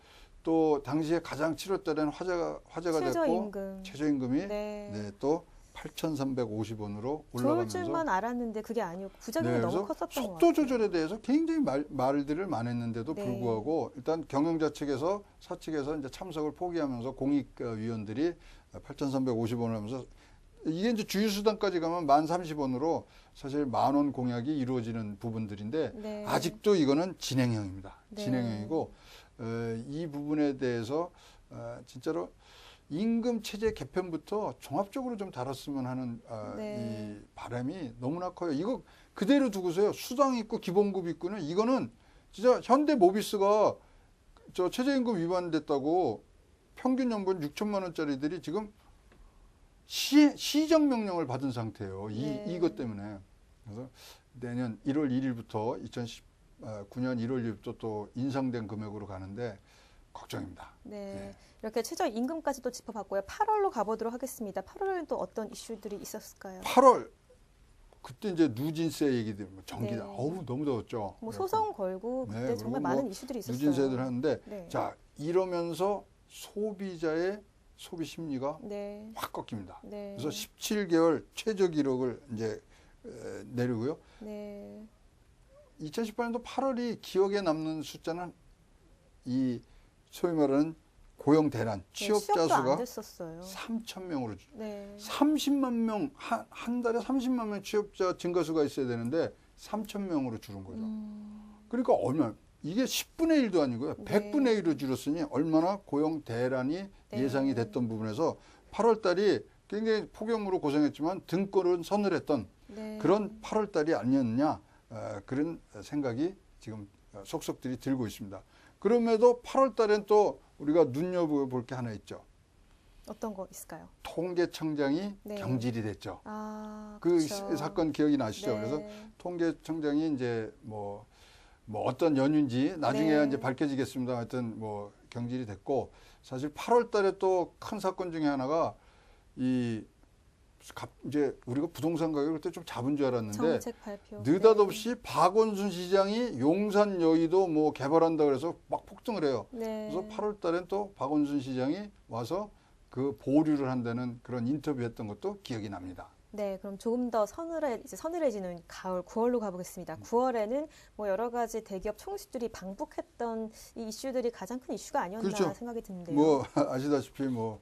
또 당시에 가장 7월 달에는 화제가 됐고 최저임금. 최저임금이 네. 또 8,350원으로 좋을 올라가면서 줄만 알았는데 그게 아니었고 부작용이 네, 너무 그래서 컸었던 것 속도 같아요. 조절에 대해서 굉장히 말들을 많이 했는데도 네. 불구하고 일단 경영자 측에서 사측에서 이제 참석을 포기하면서 공익위원들이 8,350원을 하면서 이게 이제 주유수단까지 가면 1,030원으로 사실 10,000원 공약이 이루어지는 부분들인데 네. 아직도 이거는 진행형입니다. 네. 진행형이고 이 부분에 대해서 진짜로 임금 체제 개편부터 종합적으로 좀 다뤘으면 하는 네. 이 바람이 너무나 커요. 이거 그대로 두고서요. 수당 있고 기본급 있고는 이거는 진짜 현대 모비스가 저 최저임금 위반됐다고 평균 연봉 6천만 원짜리들이 지금 시정 명령을 받은 상태예요. 네. 이것 때문에. 그래서 내년 1월 1일부터 2019년 1월 1일부터 또 인상된 금액으로 가는데 걱정입니다. 네. 네. 이렇게 최저임금까지 또 짚어봤고요. 8월로 가보도록 하겠습니다. 8월에는 또 어떤 이슈들이 있었을까요? 8월 그때 이제 누진세 얘기들 뭐 전기다. 네. 어우 너무 더웠죠. 뭐 소송 걸고 그때 네, 정말 그리고 많은 뭐 이슈들이 있었어요. 누진세들 하는데 네. 자 이러면서 소비자의 소비 심리가 네. 확 꺾입니다. 네. 그래서 17개월 최저 기록을 이제 내리고요. 네. 2018년도 8월이 기억에 남는 숫자는 이 소위 말하는 고용 대란 취업자 취업도 안 수가 됐었어요. 3,000명으로 네. 30만 명 한 달에 30만 명 취업자 증가수가 있어야 되는데 3,000명으로 줄은 거죠. 그러니까 얼마 이게 10분의 1도 아니고요. 네. 100분의 1로 줄었으니 얼마나 고용 대란이 네. 예상이 됐던 부분에서 8월 달이 굉장히 폭염으로 고생했지만 등골은 서늘했던 네. 그런 8월 달이 아니었냐 그런 생각이 지금 속속들이 들고 있습니다. 그럼에도 8월 달엔 또 우리가 눈여겨볼 게 하나 있죠. 어떤 거 있을까요? 통계청장이 네. 경질이 됐죠. 그 그렇죠. 사건 기억이 나시죠? 네. 그래서 통계청장이 이제 뭐 어떤 연유인지 나중에 네. 이제 밝혀지겠습니다. 하여튼 뭐 경질이 됐고 사실 8월 달에 또 큰 사건 중에 하나가 이제 우리가 부동산 가격을 그때 좀 잡은 줄 알았는데 정책 발표. 느닷없이 박원순 시장이 용산 여의도 뭐 개발한다 그래서 막 폭등을 해요. 네. 그래서 8월 달엔 또 박원순 시장이 와서 그 보류를 한다는 그런 인터뷰했던 것도 기억이 납니다. 네, 그럼 조금 더 서늘해지는 가을 9월로 가보겠습니다. 9월에는 뭐 여러 가지 대기업 총수들이 방북했던 이 이슈들이 가장 큰 이슈가 아니었나 그렇죠. 생각이 드는데요. 뭐 아시다시피 뭐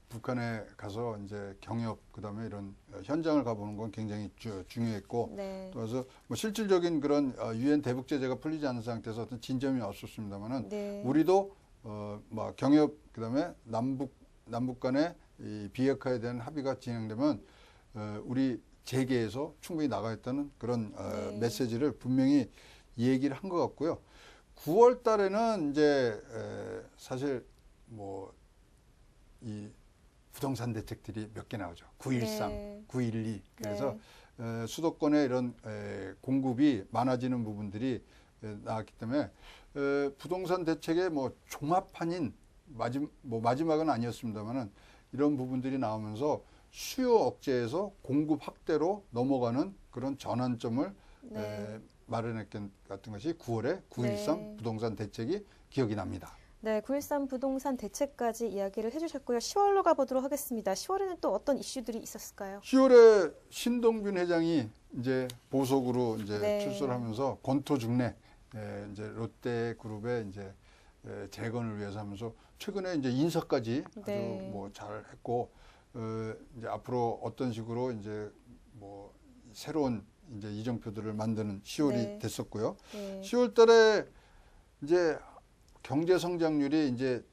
북한에 가서 이제 경협 그다음에 이런 현장을 가보는 건 굉장히 중요했고 네. 또 그래서 뭐 실질적인 그런 유엔 대북 제재가 풀리지 않은 상태에서 어떤 진전이 없었습니다만은 네. 우리도 뭐 경협 그다음에 남북 간의 이 비핵화에 대한 합의가 진행되면 우리 재계에서 충분히 나가겠다는 그런 네. 메시지를 분명히 얘기를 한 것 같고요. 9월 달에는 이제 사실 뭐 이 부동산 대책들이 몇 개 나오죠. 913, 네. 912. 그래서 네. 수도권의 이런 공급이 많아지는 부분들이 나왔기 때문에 부동산 대책의 뭐 종합판인 마지막은 아니었습니다만은 이런 부분들이 나오면서 수요 억제에서 공급 확대로 넘어가는 그런 전환점을 네. 마련했던 같은 것이 9월에 913 네. 부동산 대책이 기억이 납니다. 네, 9.13 부동산 대책까지 이야기를 해주셨고요. 10월로 가보도록 하겠습니다. 10월에는 또 어떤 이슈들이 있었을까요? 10월에 신동빈 회장이 이제 보석으로 이제 네. 출소를 하면서 권토 중내 이제 롯데그룹의 이제 재건을 위해서 하면서 최근에 이제 인사까지 아주 네. 뭐 잘했고 이제 앞으로 어떤 식으로 이제 뭐 새로운 이제 이정표들을 만드는 10월이 네. 됐었고요. 네. 10월달에 이제 경제 성장률이 이제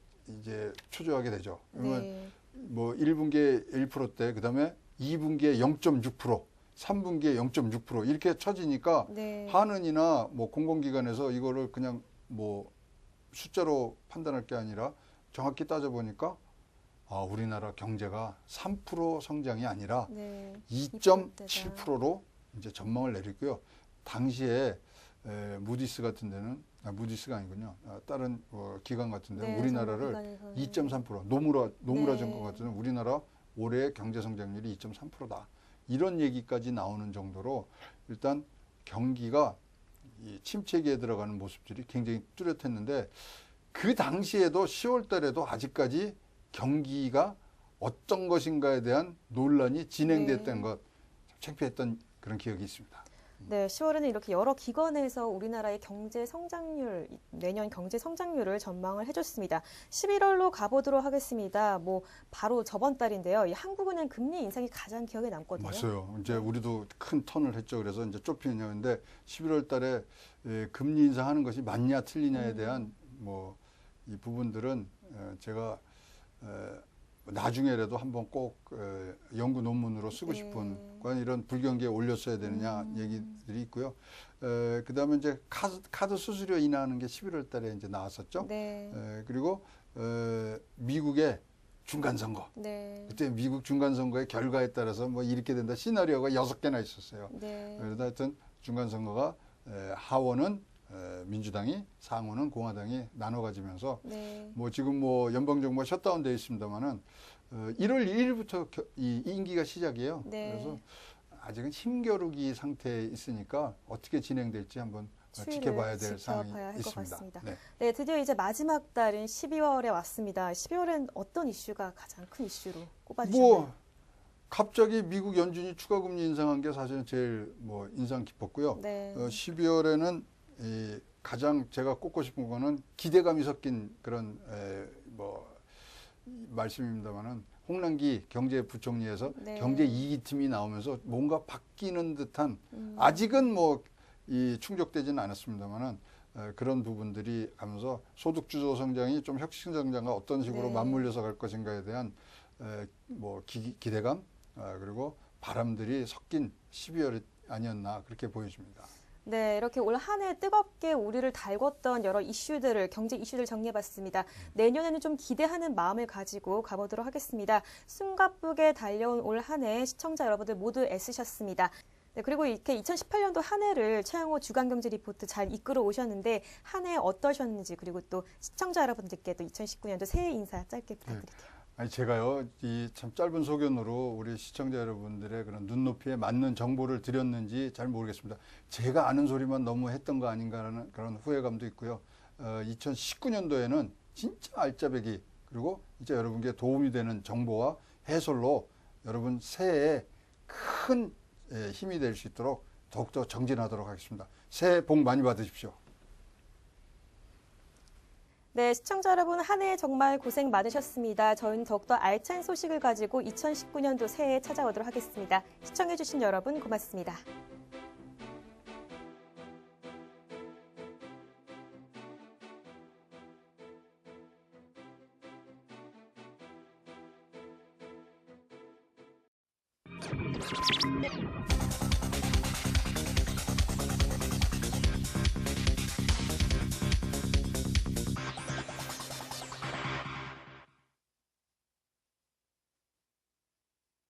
초조하게 되죠. 그러면 네. 뭐 1분기에 1%대, 그다음에 2분기에 0.6%, 3분기에 0.6% 이렇게 처지니까 네. 한은이나 뭐 공공기관에서 이거를 그냥 뭐 숫자로 판단할 게 아니라 정확히 따져보니까 우리나라 경제가 3% 성장이 아니라 네. 2.7%로 이제 전망을 내리고요. 당시에 무디스 같은 데는 무디스가 아니군요. 다른 기관 같은 데는 네, 우리나라를 정부기관에서는. 2.3% 노무라 네. 정권 같은 데는 우리나라 올해 경제 성장률이 2.3%다. 이런 얘기까지 나오는 정도로 일단 경기가 이 침체기에 들어가는 모습들이 굉장히 뚜렷했는데 그 당시에도 10월 달에도 아직까지 경기가 어떤 것인가에 대한 논란이 진행됐다는 것 창피했던 그런 기억이 있습니다. 네, 10월에는 이렇게 여러 기관에서 우리나라의 경제 성장률, 내년 경제 성장률을 전망을 해줬습니다. 11월로 가보도록 하겠습니다. 뭐 바로 저번 달인데요. 이 한국은행 금리 인상이 가장 기억에 남거든요. 맞아요. 이제 우리도 큰 턴을 했죠. 그래서 이제 좁히느냐. 근데 11월 달에 금리 인상하는 것이 맞냐 틀리냐에 대한 뭐 이 부분들은 제가 나중에라도 한번 꼭 연구 논문으로 쓰고 싶은 과연 이런 불경기에 올렸어야 되느냐 얘기들이 있고요. 그다음에 이제 카드 수수료 인하하는 게 11월 달에 이제 나왔었죠. 네. 그리고 미국의 중간 선거. 네. 그때 미국 중간 선거의 결과에 따라서 뭐 이렇게 된다 시나리오가 6개나 있었어요. 네. 그래서 하여튼 중간 선거가 하원은 민주당이, 상원은 공화당이 나눠 가지면서 네. 뭐 지금 뭐 연방 정부가 셧다운되어 있습니다만은 1월 2일부터 이 임기가 시작이에요. 네. 그래서 아직은 힘겨루기 상태에 있으니까 어떻게 진행될지 한번 지켜봐야 될 상황이 할 것 있습니다. 같습니다. 네. 네, 드디어 이제 마지막 달인 12월에 왔습니다. 12월엔 어떤 이슈가 가장 큰 이슈로 꼽아주셨나요? 뭐 갑자기 미국 연준이 추가 금리 인상한 게 사실은 제일 뭐 인상 깊었고요. 네. 12월에는 이 가장 제가 꼽고 싶은 거는 기대감이 섞인 그런 뭐 말씀입니다만은 홍남기 경제부총리에서 네. 경제 2기 팀이 나오면서 뭔가 바뀌는 듯한 아직은 뭐 이 충족되지는 않았습니다만은 그런 부분들이 하면서 소득 주도 성장이 좀 혁신 성장과 어떤 식으로 네. 맞물려서 갈 것인가에 대한 뭐 기대감 그리고 바람들이 섞인 12월이 아니었나 그렇게 보여집니다. 네, 이렇게 올 한 해 뜨겁게 우리를 달궜던 여러 이슈들을, 경제 이슈들 정리해봤습니다. 내년에는 좀 기대하는 마음을 가지고 가보도록 하겠습니다. 숨가쁘게 달려온 올 한 해 시청자 여러분들 모두 애쓰셨습니다. 네, 그리고 이렇게 2018년도 한 해를 최영호 주간경제 리포트 잘 이끌어 오셨는데 한 해 어떠셨는지 그리고 또 시청자 여러분들께 또 2019년도 새해 인사 짧게 부탁드릴게요. 아니 제가요 이 참 짧은 소견으로 우리 시청자 여러분들의 그런 눈높이에 맞는 정보를 드렸는지 잘 모르겠습니다. 제가 아는 소리만 너무 했던 거 아닌가라는 그런 후회감도 있고요. 2019년도에는 진짜 알짜배기 그리고 진짜 여러분께 도움이 되는 정보와 해설로 여러분 새해에 큰 힘이 될 수 있도록 더욱더 정진하도록 하겠습니다. 새해 복 많이 받으십시오. 네, 시청자 여러분 한 해 정말 고생 많으셨습니다. 저희는 더욱더 알찬 소식을 가지고 2019년도 새해에 찾아오도록 하겠습니다. 시청해주신 여러분 고맙습니다.